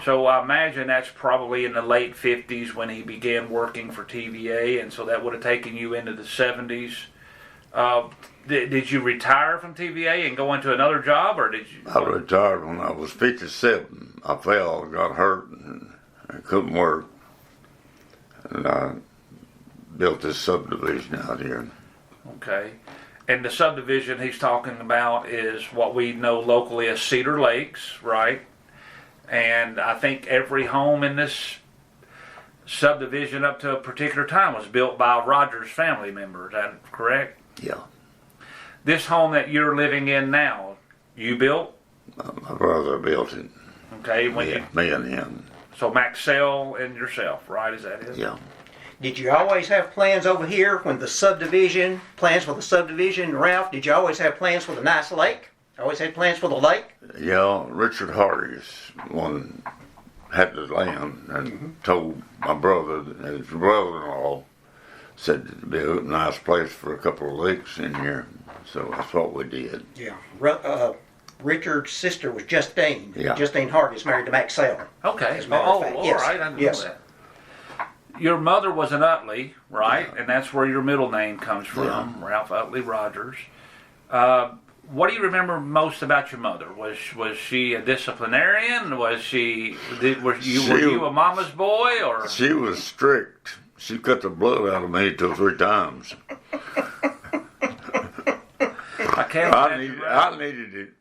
I imagine that's probably in the late 50s when he began working for TVA, and so that would have taken you into the 70s. Did you retire from TVA and go into another job, or did you? I retired when I was 57. I fell, got hurt, and I couldn't work. And I built this subdivision out here. Okay. And the subdivision he's talking about is what we know locally as Cedar Lakes, right? And I think every home in this subdivision up to a particular time was built by Rogers family members. Is that correct? Yeah. This home that you're living in now, you built? My brother built it. Okay. Me and him. So Maxell and yourself, right? Is that it? Yeah. Did you always have plans over here when plans for the subdivision, Ralph? Did you always have plans for the nice lake? Always had plans for the lake? Yeah, Richard Hardy's one had the land and told my brother, and his brother-in-law said it'd be a nice place for a couple of lakes in here. So that's what we did. Yeah. Richard's sister was Justine. Yeah. Justine Hart is married to Maxell. Okay. As a matter of fact, all yes. right. I didn't Yes. know that. Your mother was an Utley, right? And that's where your middle name comes from, Ralph Utley Rogers. What do you remember most about your mother? Was she a disciplinarian? Was you a mama's boy, or? She was strict. She cut the blood out of me 2 or 3 times. I can't imagine. I needed it.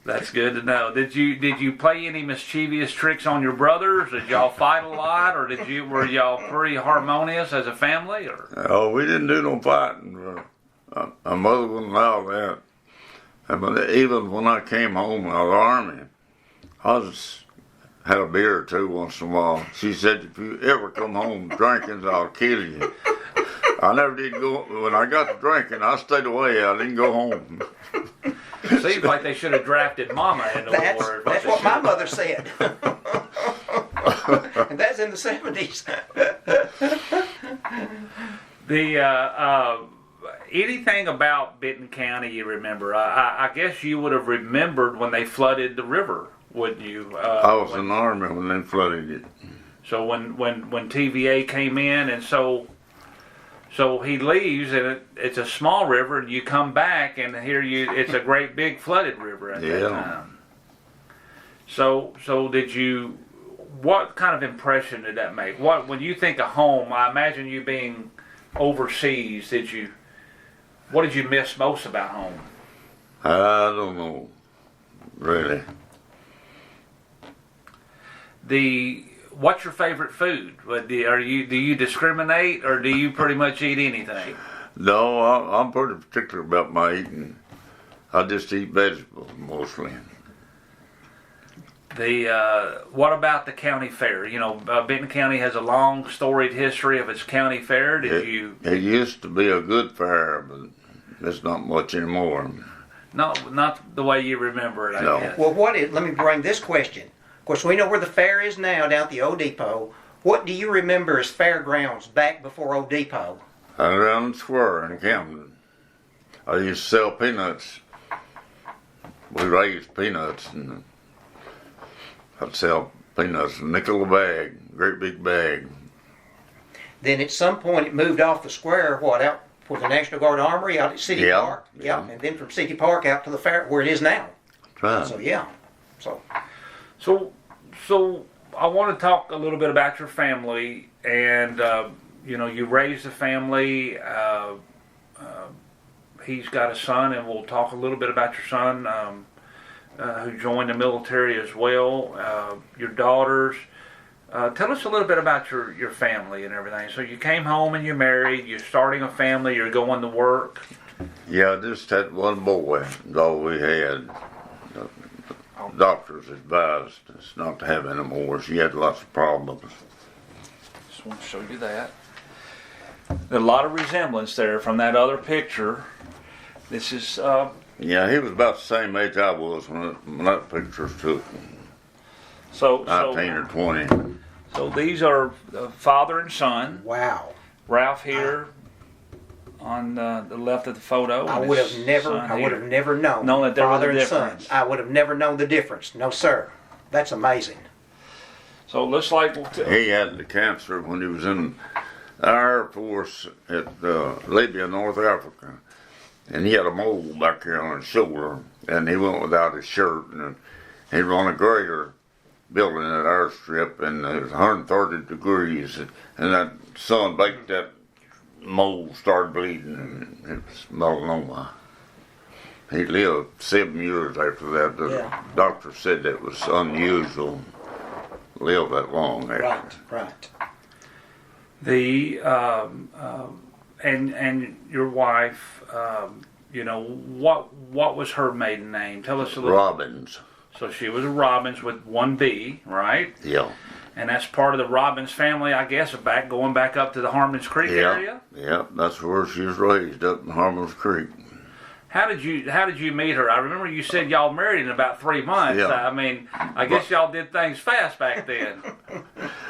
That's good to know. Did you play any mischievous tricks on your brothers? Did y'all fight a lot, or were y'all pretty harmonious as a family? Or Oh, we didn't do no fighting. My mother wouldn't allow that. But even when I came home out of the army, I had a beer or two once in a while. She said, if you ever come home drinking, I'll kill you. I never did go. When I got to drinking, I stayed away. I didn't go home. seems like they should have drafted Mama into the war. That's what my mother said. And that's in the 70s. Anything about Benton County you remember? I guess you would have remembered when they flooded the river, wouldn't you? I was in the army when they flooded it. So when TVA came in, and so So he leaves, and it's a small river, and you come back, and here it's a great big flooded river at that time. So did you? What kind of impression did that make? When you think of home, I imagine you being overseas. What did you miss most about home? I don't know, really. What's your favorite food? Do you discriminate, or do you pretty much eat anything? No, I'm pretty particular about my eating. I just eat vegetables mostly. What about the county fair? You know, Benton County has a long, storied history of its county fair. It used to be a good fair, but it's not much anymore. No, not the way you remember it, I guess. Well, let me bring this question. Of course, we know where the fair is now, down at the Old Depot. What do you remember as fairgrounds back before Old Depot? Around the square in Camden. I used to sell peanuts. We raised peanuts, and I'd sell peanuts, a nickel a bag, great big bag. Then at some point it moved off the square, out for the National Guard Armory out at City Park. Yeah, and then from City Park out to the fair where it is now. That's right. So I want to talk a little bit about your family, and you raised a family. He's got a son, and we'll talk a little bit about your son who joined the military as well. Your daughters. Tell us a little bit about your family and everything. So you came home and you married. You're starting a family. You're going to work. Yeah, just had one boy. That's all we had. Doctors advised us not to have any more. She had lots of problems. Just want to show you that. There's a lot of resemblance there from that other picture. This is. Yeah, he was about the same age I was when that picture was took. 19 or 20. So these are father and son. Wow. Ralph here on the left of the photo. I would have never known that there was father a and son. difference. I would have never known the difference. No, sir. That's amazing. So it looks like he had the cancer when he was in the Air Force at Libya, North Africa, and he had a mole back here on his shoulder, and he went without his shirt, and he run a grader building that airstrip, and it was 130 degrees, and that sun baked that mole, started bleeding, and it was melanoma. He lived 7 years after that. The doctor said that was unusual to live that long after. Right. And your wife, what was her maiden name? Tell us a little. Robbins. So she was a Robbins with one B, right? Yeah. And that's part of the Robbins family, I guess, going back up to the Harmons Creek area? Yeah, that's where she was raised, up in Harmons Creek. How did you meet her? I remember you said y'all married in about 3 months. Yeah. I mean, I guess y'all did things fast back then.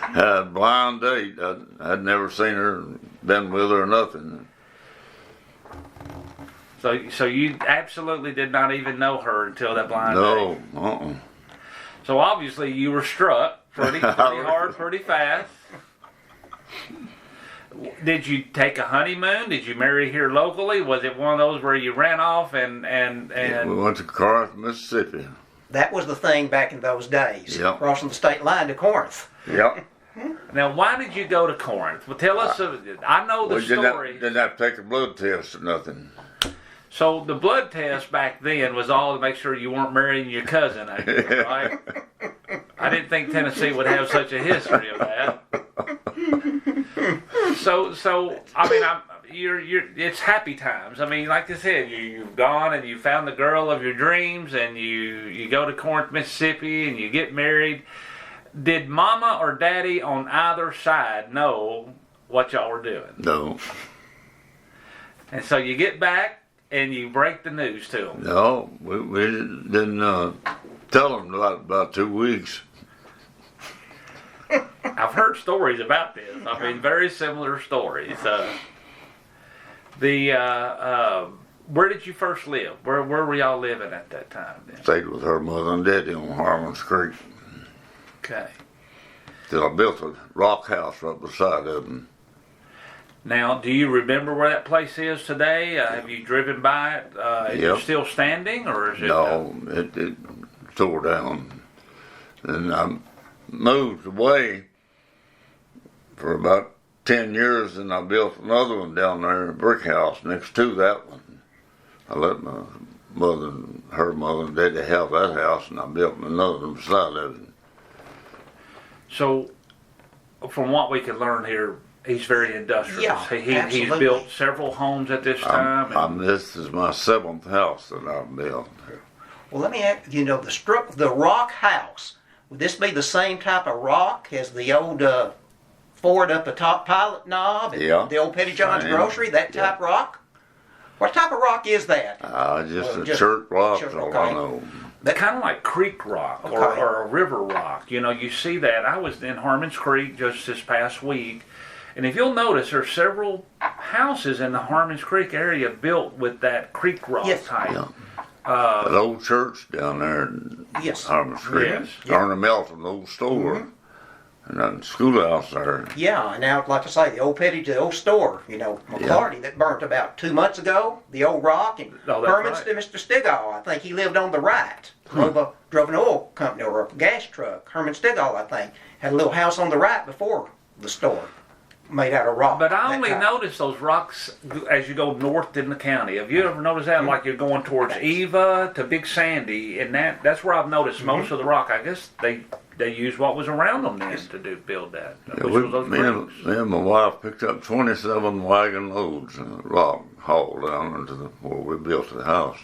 Had a blind date. I'd never seen her, been with her or nothing. So you absolutely did not even know her until that blind date? No, So obviously you were struck pretty hard, pretty fast. Did you take a honeymoon? Did you marry here locally? Was it one of those where you ran off and We went to Corinth, Mississippi. That was the thing back in those days. Yep. Crossing the state line to Corinth. Yep. Now, why did you go to Corinth? Well, tell us. I know the story. Didn't have to take a blood test or nothing. So the blood test back then was all to make sure you weren't marrying your cousin, I guess, right? I didn't think Tennessee would have such a history of that. So I mean, it's happy times. I mean, like I said, you've gone and you found the girl of your dreams, and you go to Corinth, Mississippi, and you get married. Did Mama or Daddy on either side know what y'all were doing? No. And so you get back and you break the news to them. No, we didn't tell them about 2 weeks. I've heard stories about this. I mean, very similar stories. Where did you first live? Where were y'all living at that time then? Stayed with her mother and daddy on Harmons Creek. Okay. Till I built a rock house right beside of them. Now, do you remember where that place is today? Have you driven by it? Is Yep. it still standing, or is it? No, it tore down. And I moved away for about 10 years, and I built another one down there, a brick house next to that one. I let my mother and her mother and daddy have that house, and I built another one beside of it. So, from what we can learn here, he's very industrious. Yeah, He's absolutely. built several homes at this time. This is my 7th house that I've built. Well, let me ask you, the rock house, would this be the same type of rock as the old Ford up the top pilot knob? And Yeah. the old Petty John's Same. grocery, that type rock? What type of rock is that? Just Well, a just church rock, church, all I okay. know. Kind of like creek rock or, Okay. or a river rock. You know, you see that. I was in Harmons Creek just this past week, and if you'll notice, there's several houses in the Harmons Creek area built with that creek rock Yes. type. Yeah. That old church down there in Yes. Harmons Creek. Yes. Arna Melton, old store. And that schoolhouse there. Yeah, and now, like I say, the old Petty, the old store, McClarty, that burnt about 2 months ago, the old rock, and Oh, that's Herman's right. Mr. Stigall, I think he lived on the right. Drove an oil company or a gas truck. Herman Stigall, I think, had a little house on the right before the store, made out of rock. But I that only type. notice those rocks as you go north in the county. Have you ever noticed that? Like you're going towards Eva to Big Sandy, and that's where I've noticed most of the rock. I guess they used what was around them then to build that. Yeah, Which was those me creeks. and my wife picked up 27 wagon loads of rock hauled down into where we built the house.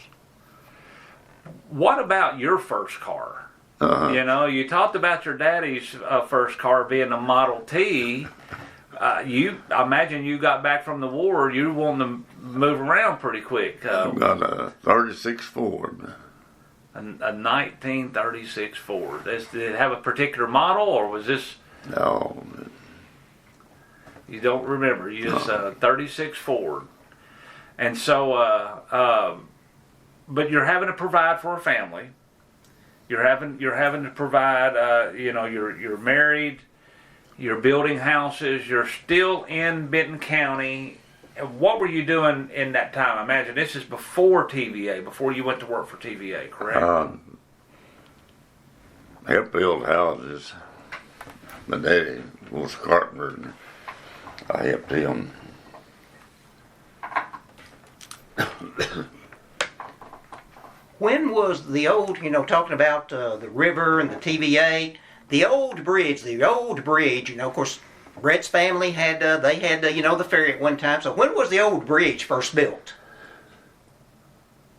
What about your first car? Uh-huh. You know, you talked about your daddy's first car being a Model T. I imagine you got back from the war, you wanted to move around pretty quick. I've got a 36 Ford. A 1936 Ford. Did it have a particular model, or was this? No, You don't remember. You just 36 Ford, and so, but you're having to provide for a family. You're having to provide. You're married. You're building houses. You're still in Benton County. What were you doing in that time? I imagine this is before TVA, before you went to work for TVA, correct? helped build houses. My daddy was a carpenter, and I helped him. When was the old, talking about the river and the TVA, the old bridge, of course, Brett's family had, the ferry at one time. So when was the old bridge first built?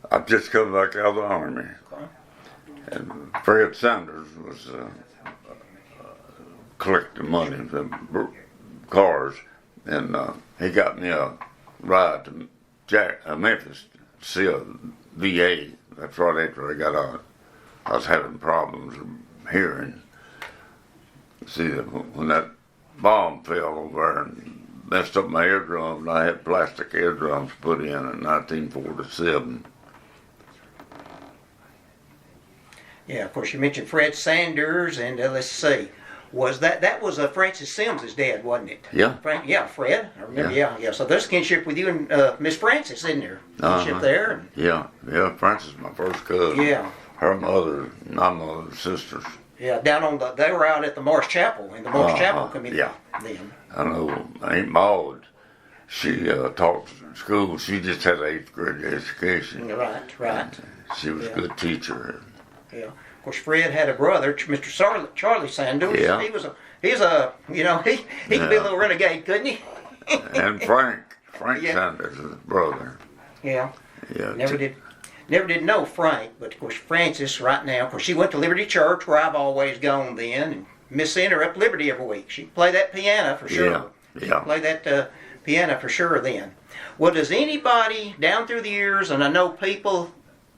I've just come back out of the Army. And Fred Sanders was collecting money from cars, and he got me a ride to Memphis to see a VA. That's right after I got out. I was having problems with hearing. See, when that bomb fell over there and messed up my eardrums, I had plastic eardrums put in 1947. Yeah, of course, you mentioned Fred Sanders, and let's see. Was that was Francis Sims' dad, wasn't it? Yeah. Fred. I remember. Yeah. So there's kinship with you and Miss Francis, isn't there? Kinship there. Yeah, Francis, my first cousin. Yeah. Her mother, my mother's sisters. Yeah, they were out at the Morris Chapel in the Morris Chapel community. Yeah. Then. I know Aunt Maud, she taught school. She just had 8th grade education. Right. She was a good teacher. Yeah. Of course, Fred had a brother, Mr. Charlie Sanders. Yeah. He could be a little renegade, couldn't he? And Frank Yeah. Sanders, his brother. Yeah. Yeah. Never did know Frank, but of course Francis right now, of course she went to Liberty Church where I've always gone then, and Miss Center up Liberty every week. She played that piano for sure. Yeah. Play that piano for sure then. Well, does anybody down through the years, and I know people,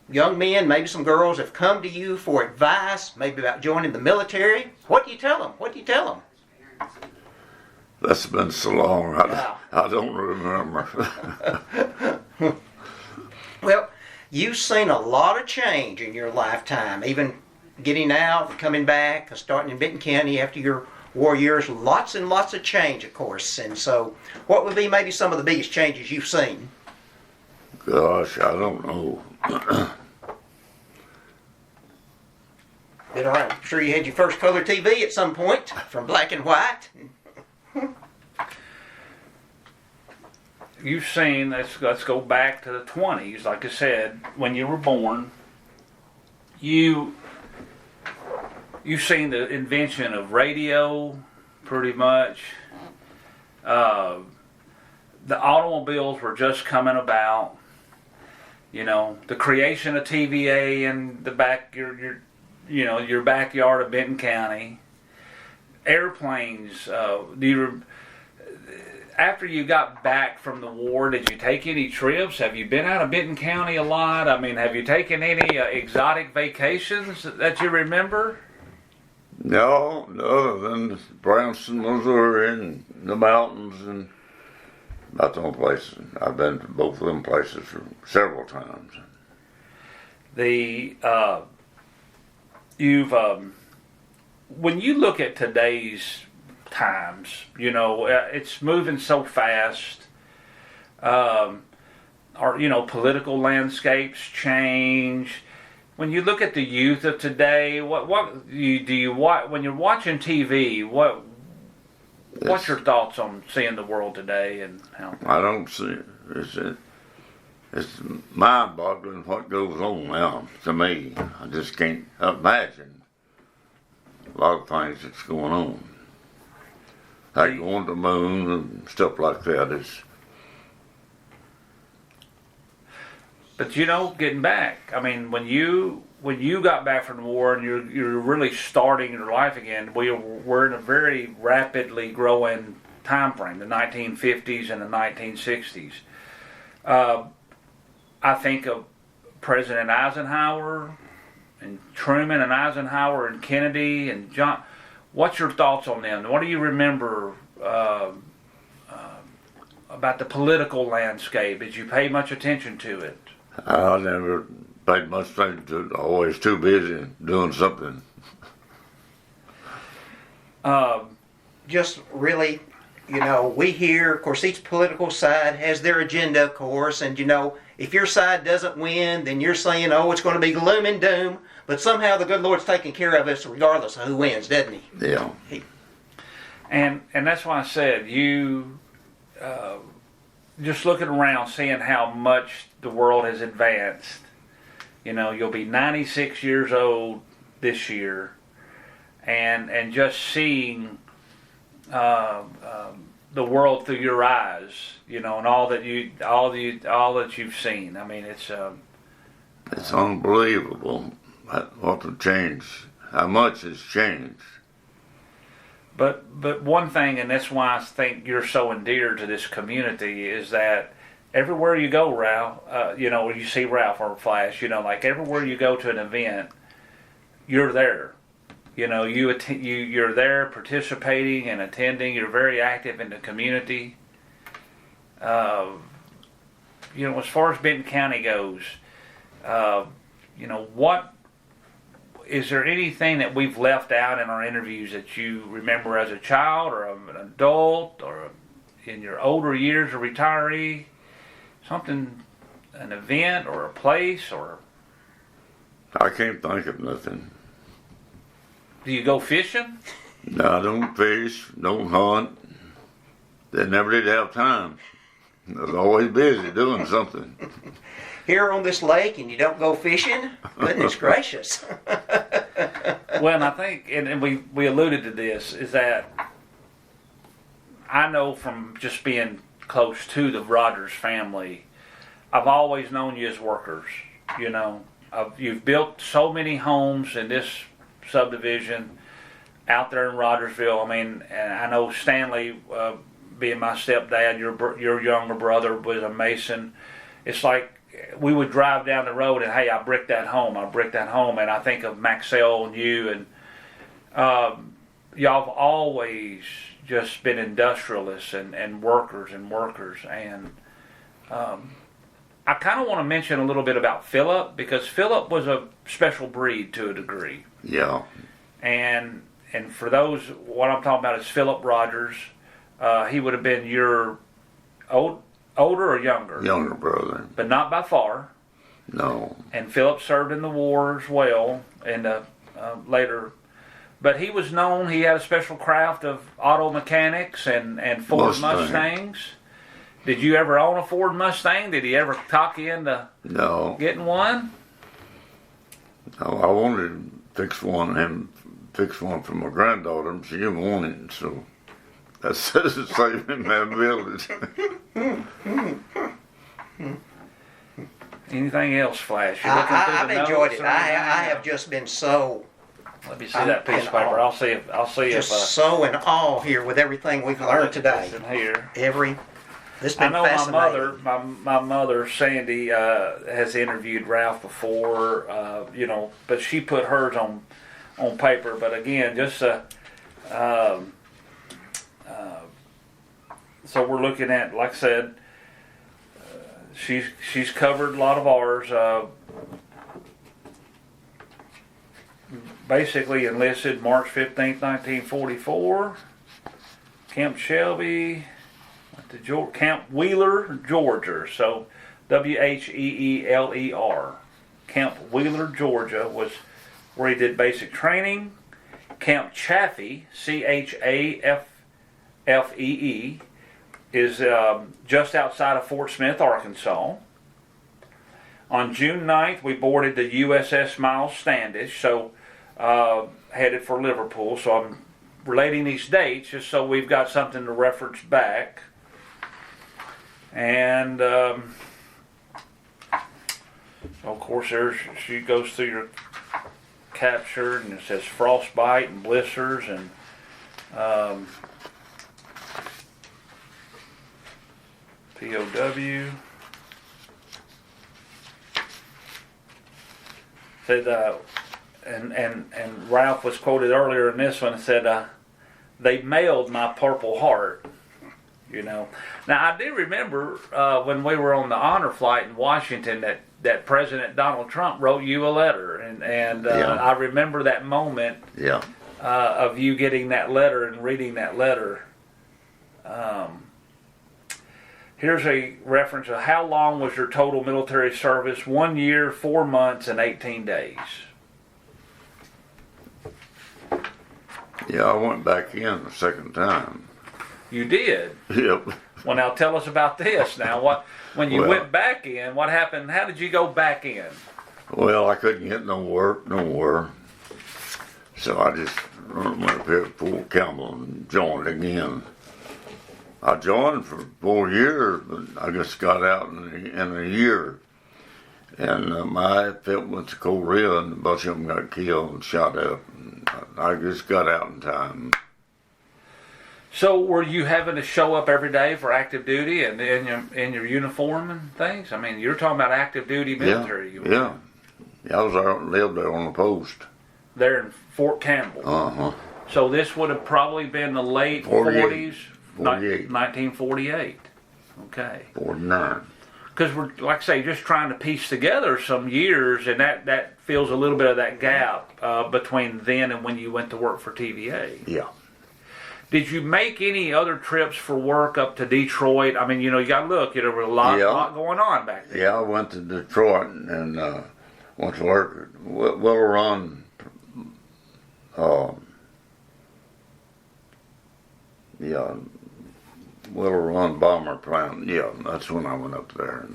young men, maybe some girls, have come to you for advice, maybe about joining the military. What do you tell them? That's been so long, I don't remember. Well, you've seen a lot of change in your lifetime, even getting out and coming back, starting in Benton County after your war years, lots and lots of change, of course. And so, what would be maybe some of the biggest changes you've seen? Gosh, I don't know. You know, I'm sure you had your first color TV at some point, from black and white. You've seen, let's go back to the 20s. Like I said, when you were born, you've seen the invention of radio, pretty much. The automobiles were just coming about. You know, the creation of TVA in the back, your backyard of Benton County. Airplanes. After you got back from the war, did you take any trips? Have you been out of Benton County a lot? I mean, have you taken any exotic vacations that you remember? No, other than Branson, Missouri, and the mountains, and about the only places. I've been to both of them places several times. When you look at today's times, it's moving so fast. Political landscapes change. When you look at the youth of today, what do you watch when you're watching TV? What's your thoughts on seeing the world today and how? I don't see it. It's mind-boggling what goes on now to me. I just can't imagine a lot of things that's going on. Like going to the moon and stuff like that. But getting back. I mean, when you got back from the war and you're really starting your life again, we're in a very rapidly growing time frame, the 1950s and the 1960s. I think of President Eisenhower and Truman and Eisenhower and Kennedy and John. What's your thoughts on them? What do you remember about the political landscape? Did you pay much attention to it? I never paid much attention to it. Always too busy doing something. Just really, we hear, of course, each political side has their agenda, of course, and if your side doesn't win, then you're saying, oh, it's going to be gloom and doom, but somehow the good Lord's taking care of us regardless of who wins, doesn't He? Yeah. And that's why I said, you just looking around, seeing how much the world has advanced. You'll be 96 years old this year, and just seeing the world through your eyes, and all that you've seen. I mean, it's unbelievable what the change, how much has changed. But one thing, and that's why I think you're so endeared to this community, is that everywhere you go, Ralph, you see Ralph or Flash, like everywhere you go to an event, you're there. You're there participating and attending. You're very active in the community. As far as Benton County goes, what is there anything that we've left out in our interviews that you remember as a child or an adult or in your older years, a retiree? Something, an event or a place or? I can't think of nothing. Do you go fishing? No, I don't fish, don't hunt. They never did have time. I was always busy doing something. Here on this lake and you don't go fishing? Goodness gracious. Well, and I think, and we alluded to this, is that I know from just being close to the Rogers family, I've always known you as workers. You've built so many homes in this subdivision out there in Rogersville. I mean, and I know Stanley, being my stepdad, your younger brother was a mason. It's like we would drive down the road and, hey, I bricked that home. And I think of Maxell and you, and y'all have always just been industrialists and workers. And I kind of want to mention a little bit about Philip, because Philip was a special breed to a degree. Yeah. And and for those, what I'm talking about is Philip Rogers. He would have been your older or younger? Younger brother. But not by far. No. And Philip served in the war as well, and later. But he was known. He had a special craft of auto mechanics and Ford Mustangs. Did you ever own a Ford Mustang? Did he ever talk you into getting one? No, I wanted to fix one for my granddaughter, and she didn't want it, so that says it saved him that village. Anything else, Flash? You're looking through I've the enjoyed notes it. or I anything? have just been so Let me see that piece of paper. I'll see if so in awe here with everything we've learned today. in here. This has I been know fascinating. my mother Sandy has interviewed Ralph before, but she put hers on paper. But again, just so we're looking at, like I said, she's covered a lot of ours. Basically enlisted March 15th, 1944. Camp Shelby. Camp Wheeler, Georgia. So Wheeler. Camp Wheeler, Georgia was where he did basic training. Camp Chaffee, Chaffee, is just outside of Fort Smith, Arkansas. On June 9th, we boarded the USS Miles Standish, so headed for Liverpool. So I'm relating these dates just so we've got something to reference back. And so of course she goes through your capture, and it says frostbite and blisters and POW. Said and Ralph was quoted earlier in this one and said they mailed my Purple Heart. Now I do remember when we were on the honor flight in Washington that President Donald Trump wrote you a letter, and I remember that moment of you getting that letter and reading that letter. Here's a reference of how long was your total military service? 1 year, 4 months, and 18 days. Yeah, I went back in the second time. You did? Yep. Well, now tell us about this. Now, when you went back in, what happened? How did you go back in? Well, I couldn't get no work nowhere, so I just went up here to Fort Campbell and joined again. I joined for 4 years, but I just got out in a year. And my outfit went to Korea, and a bunch of them got killed and shot up. And I just got out in time. So were you having to show up every day for active duty and in your uniform and things? I mean, you're talking about active duty military. Yeah. I was there, lived there on the post. There in Fort Campbell. Uh-huh. So this would have probably been the late 40s? 48. 1948. Okay. 49. Because we're, like I say, just trying to piece together some years, and that fills a little bit of that gap between then and when you went to work for TVA. Yeah. Did you make any other trips for work up to Detroit? I mean, you got to look, there was a lot going on back there. Yeah, I went to Detroit and went to work at Willow Run. Willow Run bomber plant. Yeah, that's when I went up there.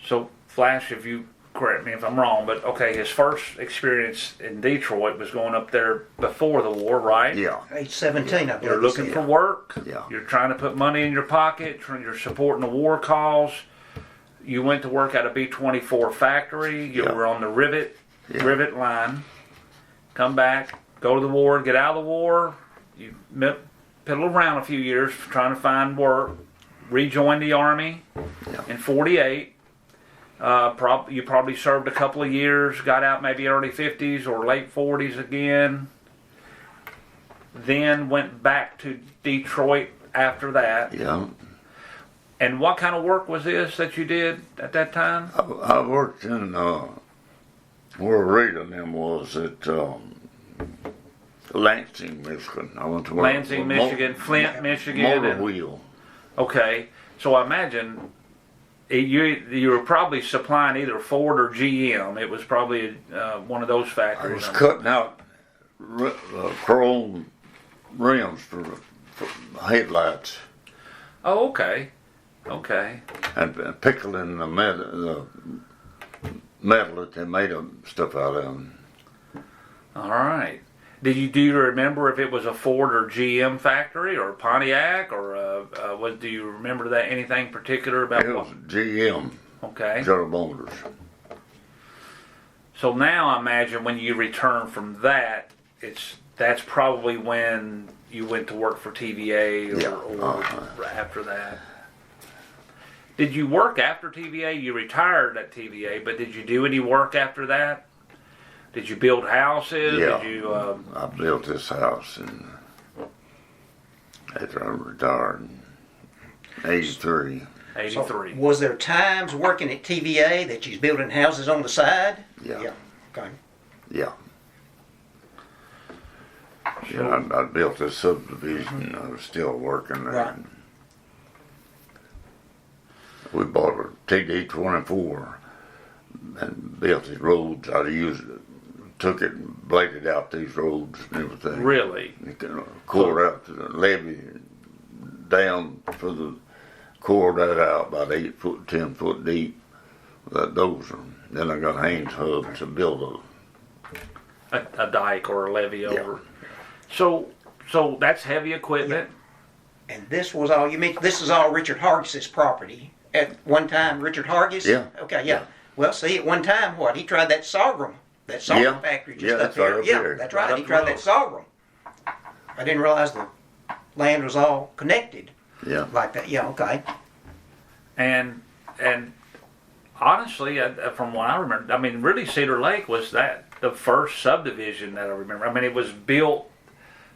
So, Flash, if you correct me if I'm wrong, but okay, his first experience in Detroit was going up there before the war, right? Yeah. Age 17, I believe. You're looking for work. Yeah. You're trying to put money in your pocket. You're supporting the war cause. You went to work at a B-24 factory. You were on the rivet line. Come back, go to the war, get out of the war. You piddle around a few years trying to find work. Rejoined the Army in 48. You probably served a couple of years, got out maybe early 50s or late 40s again. Then went back to Detroit after that. Yeah. And what kind of work was this that you did at that time? I worked in where Reed and them was at Lansing, Michigan. I went to work Lansing, with Michigan, Flint, Michigan. Motor and- Wheel. Okay, so I imagine you were probably supplying either Ford or GM. It was probably one of those I factories. was cutting out chrome rims for headlights Oh, okay, okay. and pickling the metal that they made stuff out of. All right. Do you remember if it was a Ford or GM factory or Pontiac or do you remember that anything particular about It was what? GM, Okay. General Motors. So now I imagine when you return from that, that's probably when you went to work for TVA or, Yeah. or after that. Did you work after TVA? You retired at TVA, but did you do any work after that? Did you build houses? Yeah. Did you? I built this house after I retired in 83. 83. Was there times working at TVA that you was building houses on the side? Yeah. Yeah. Okay. Yeah. Yeah, I built this subdivision. I was still working there. Right. We bought a TD-24 and built these roads. I took it and bladed out these roads and everything. Really? Cored out the levee down for the cored that out about 8 foot, 10 foot deep with that dozer. Then I got Haynes hubs to build A dike or a levee over. So that's heavy equipment. And this was all, you mean, this is all Richard Hargis's property? At one time, Richard Hargis? Yeah. Okay, yeah. Well, see, at one time, what, he tried that sorghum Yeah. factory just Yeah, up that's right here. up Yeah, there. that's Right right, up he the tried road. that sorghum. I didn't realize the land was all connected Yeah. like that. Yeah, okay. And honestly, from what I remember, I mean, really Cedar Lake was the first subdivision that I remember. I mean, it was built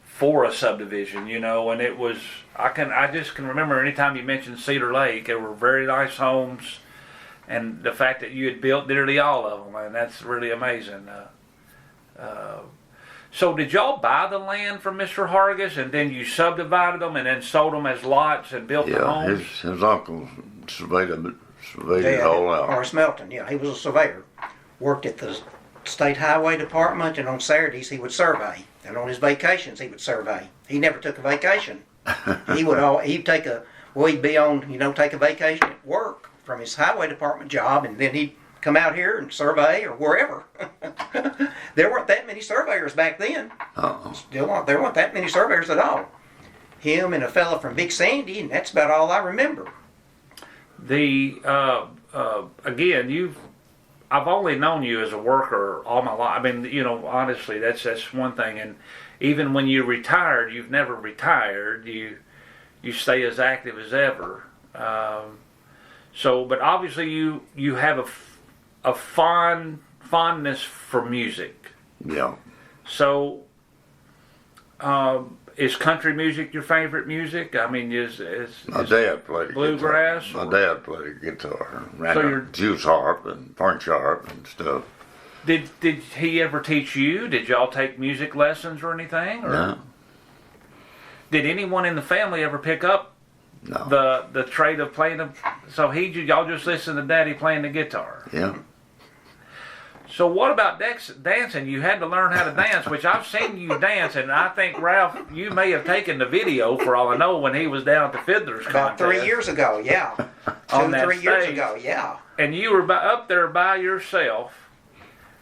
for a subdivision, and it was. I just can remember anytime you mentioned Cedar Lake, there were very nice homes, and the fact that you had built nearly all of them, and that's really amazing. So did y'all buy the land from Mr. Hargis, and then you subdivided them, and then sold them as lots and built the Yeah, homes? his uncle surveyed it all out. Horace Melton, yeah, he was a surveyor. Worked at the State Highway Department, and on Saturdays he would survey. And on his vacations he would survey. He never took a vacation. He'd take he'd be on, take a vacation at work from his highway department job, and then he'd come out here and survey or wherever. There weren't that many surveyors back then. There weren't that many surveyors at all. Him and a fella from Big Sandy, and that's about all I remember. Again, I've only known you as a worker all my life. I mean, honestly, that's one thing. And even when you retired, you've never retired. You stay as active as ever. But obviously you have a fondness for music. Yeah. So, is country music your favorite music? I mean, My dad played bluegrass, guitar. or- My dad played guitar. Ran So a you're- juice harp and French harp and stuff. Did he ever teach you? Did y'all take music lessons or anything? Or No. did anyone in the family ever pick up No. the trade of playing the? So y'all just listen to Daddy playing the guitar. Yeah. So what about dancing? You had to learn how to dance, which I've seen you dance, and I think Ralph, you may have taken the video for all I know when he was down at the Fiddlers About Contest. 3 years ago, yeah. On 2, 3 that years stage. ago, yeah. And you were up there by yourself,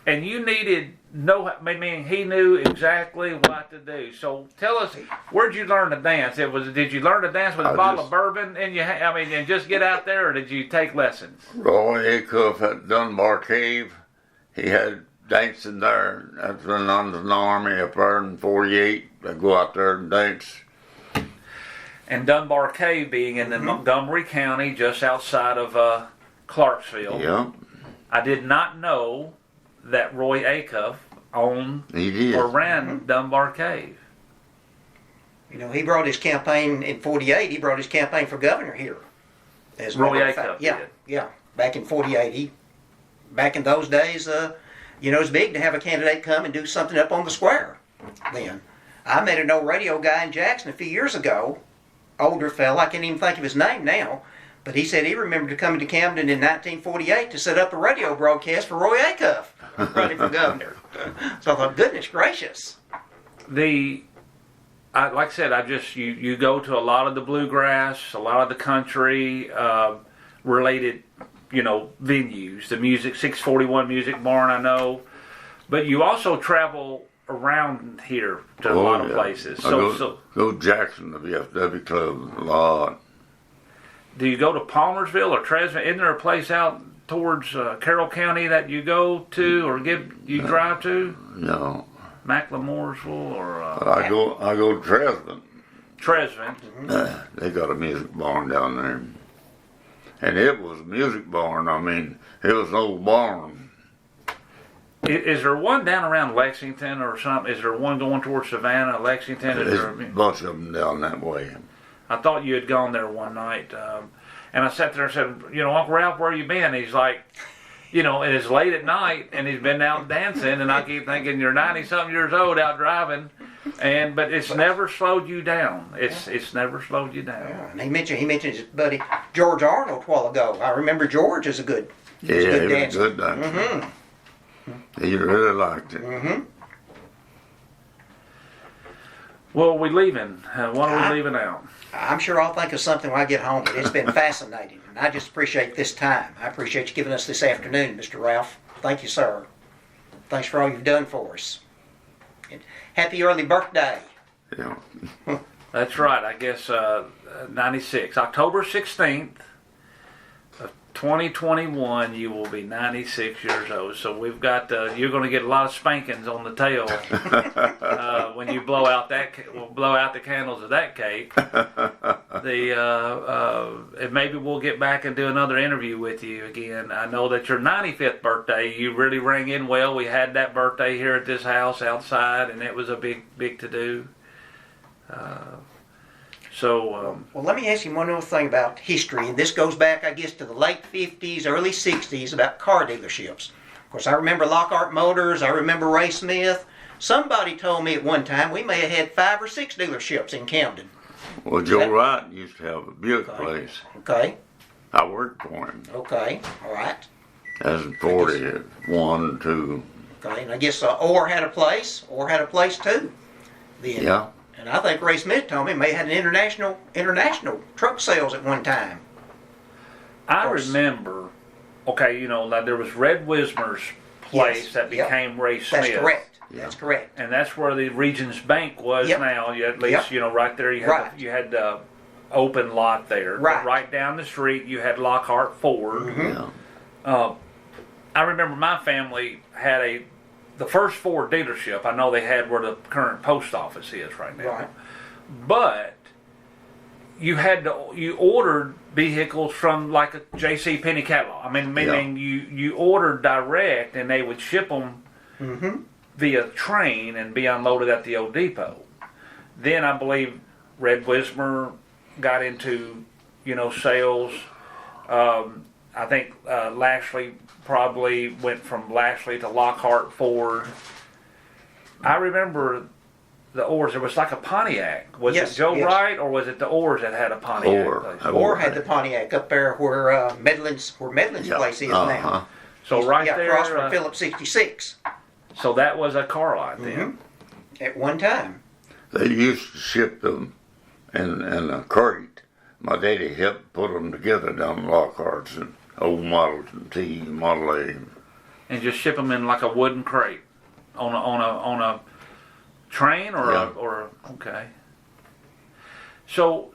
and you needed he knew exactly what to do. So tell us, where'd you learn to dance? Did you learn to dance with a bottle of bourbon and and just get out there, or did you take lessons? Roy Acuff at Dunbar Cave. He had dancing there. That's when I was in the Army up there in 48. I'd go out there and dance. And Dunbar Cave being in the Montgomery County, just outside of Clarksville. Yeah. I did not know that Roy Acuff owned He did. or ran Dunbar Cave. He brought his campaign in 48. He brought his campaign for governor here. As a Roy matter of fact. Acuff Yeah, did. yeah. Back in 48, back in those days, it was big to have a candidate come and do something up on the square then. I met an old radio guy in Jackson a few years ago, older fella, I can't even think of his name now, but he said he remembered coming to Camden in 1948 to set up a radio broadcast for Roy Acuff, running for governor. So I thought, goodness gracious. Like I said, you go to a lot of the bluegrass, a lot of the country related, venues. The music, 641 Music Barn, I know, but you also travel around here to a lot of places. Go to Jackson, the VFW club a lot. Do you go to Palmersville or Tresvant? Isn't there a place out towards Carroll County that you go to or you drive to? No. McLemoresville or I go to Tresvant. Tresvant. They got a music barn down there, and it was a music barn. I mean, it was an old barn. Is there one down around Lexington or something? Is there one going towards Savannah, Lexington? There's a bunch of them down that way. I thought you had gone there one night, and I sat there and said, Uncle Ralph, where you been? He's like, and it's late at night, and he's been out dancing, and I keep thinking you're 90-something years old out driving, but it's never slowed you down. It's never slowed you down. Yeah, and he mentioned his buddy George Arnold a while ago. I remember George as a good, Yeah, he was a dancer. good dancer. Mm-hmm. He really liked it. Mm-hmm. Well, we leaving? What are we leaving out? I'm sure I'll think of something when I get home, but it's been fascinating. And I just appreciate this time. I appreciate you giving us this afternoon, Mr. Ralph. Thank you, sir. Thanks for all you've done for us. And happy early birthday. Yeah. That's right. I guess 96. October 16th of 2021, you will be 96 years old. So we've got, you're going to get a lot of spankings on the tail when you blow out the candles of that cake. And maybe we'll get back and do another interview with you again. I know that your 95th birthday, you really rang in well. We had that birthday here at this house outside, and it was a big to do. Well, let me ask you one other thing about history, and this goes back, I guess, to the late 50s, early 60s, about car dealerships. Of course, I remember Lockhart Motors, I remember Ray Smith. Somebody told me at one time we may have had 5 or 6 dealerships in Camden. Well, Joe Wright used to have a Buick place. Okay, I worked for him. okay, all right. As in 41, 2. Okay, and I guess Orr had a place too. Then. Yeah. And I think Ray Smith told me may have had an international truck sales at one time. I remember, like there was Red Wismer's place Yes, that yep. became Ray Smith. That's correct. Yeah. That's correct. And that's where the Regions Bank was Yep. now. At least, Yep. right there you had Right. you had the open lot there. Right. But right down the street you had Lockhart Ford. Mm-hmm. Yeah. I remember my family had the first Ford dealership. I know they had where the current post office is right now. Right. But you ordered vehicles from like a J.C. Penney catalog. I mean, meaning you ordered direct, and they would ship them via train and be unloaded at the old depot. Then I believe Red Wismer got into sales. I think Lashley probably went from Lashley to Lockhart Ford. I remember the Orrs. There was like a Pontiac. Was Yes, it Joe yes. Wright, or was it the Orrs that had a Pontiac? Orr. place? Orr had the Pontiac up there where Medlin's place is now. So right there. across from Phillips 66 So that was a car lot then. at one time. They used to ship them in a crate. My daddy helped put them together down in Lockhart's and old Model T, Model A. And just ship them in like a wooden crate on a train or Yeah. okay. So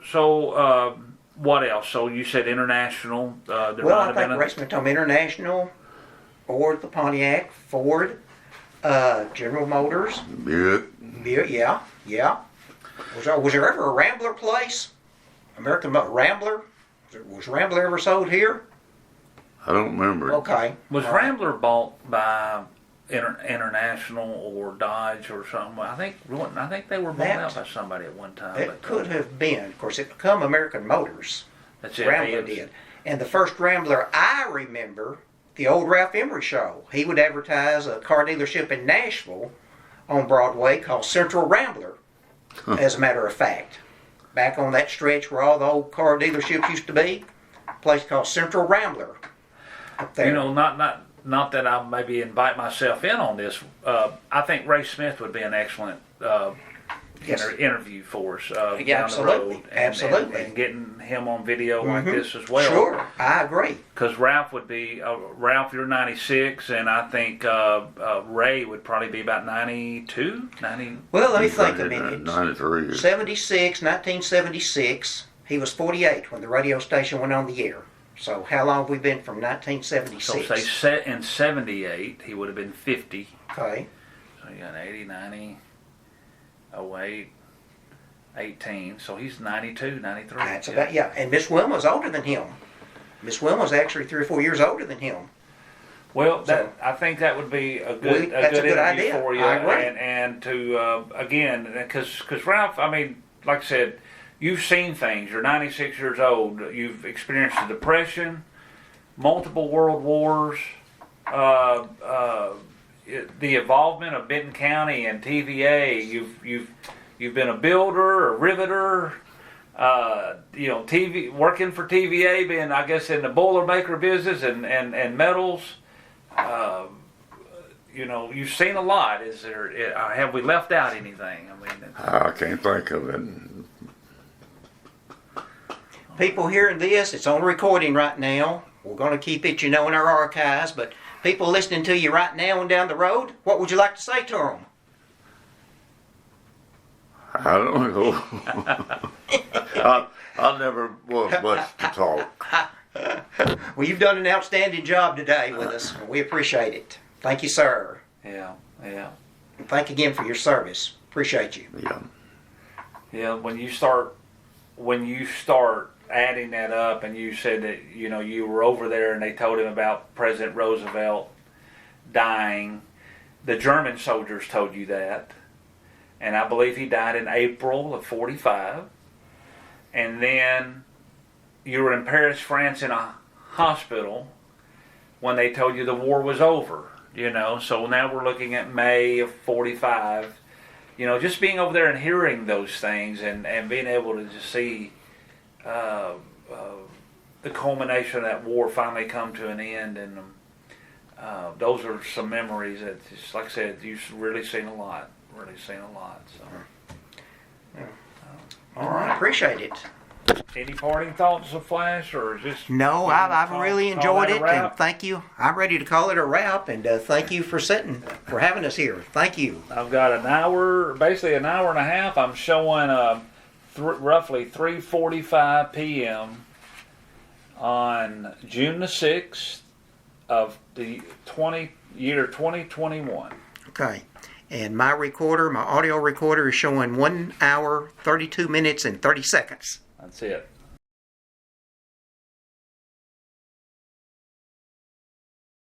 what else? So you said international. There Well, might I have think been Ray Smith told me International, or the Pontiac, Ford, General Motors. Buick. Yeah. Was there ever a Rambler place? American Rambler? Was Rambler ever sold here? I don't remember. Okay. Was All right. Rambler bought by International or Dodge or something? I think they were bought out by somebody at one time. It could have been. Of course, it became American Motors. That's it. Rambler did. And the first Rambler I remember, the old Ralph Emery show. He would advertise a car dealership in Nashville on Broadway called Central Rambler. as a matter of fact. Back on that stretch where all the old car dealerships used to be, a place called Central Rambler up there. You know, not that I maybe invite myself in on this. I think Ray Smith would be an excellent Yes. interview for us Yeah, down the absolutely. road. Absolutely. And getting him on video like this as well. Sure, I agree. Because Ralph would be, Ralph, you're 96, and I think Ray would probably be about 92, 90. Well, let me He's think a like in minute. 93. 1976. He was 48 when the radio station went on the air. So how long have we been from So 1976? say set in 78, he would have been 50. Okay. So you got 80, 90, 08, 18. So he's 92, 93. That's about, yeah. And Miss Wilma's older than him. Miss Wilma's actually 3 or 4 years older than him. Well, So- I think that would be a That's good a good interview idea. for you. I agree. And to again, because Ralph, I mean, like I said, you've seen things. You're 96 years old. You've experienced the Depression, multiple world wars, the involvement of Benton County and TVA. You've been a builder, a riveter. You know, working for TVA, being I guess in the Boilermaker business and metals. You know, you've seen a lot. Is there? Have we left out anything? I mean, I can't think of it. People hearing this, it's on recording right now. We're going to keep it, in our archives. But people listening to you right now and down the road, what would you like to say to them? I don't know. I never was much to talk. Well, you've done an outstanding job today with us, and we appreciate it. Thank you, sir. yeah. And thank you again for your service. Appreciate you. Yeah. When you start adding that up, and you said that you were over there, and they told him about President Roosevelt dying. The German soldiers told you that, and I believe he died in April of '45. And then you were in Paris, France, in a hospital when they told you the war was over. So now we're looking at May of '45. Just being over there and hearing those things and being able to just see the culmination of that war finally come to an end. And those are some memories that, just like I said, you've really seen a lot. So. All right, appreciate it. Any parting thoughts of Flash, or just No, I've really enjoyed it, and wrap? thank you. I'm ready to call it a wrap, and thank you for having us here. Thank you. I've got basically an hour and a half. I'm showing roughly 3:45 p.m. on June the 6th of the year 2021. Okay. And my audio recorder is showing 1 hour, 32 minutes, and 30 seconds. That's it.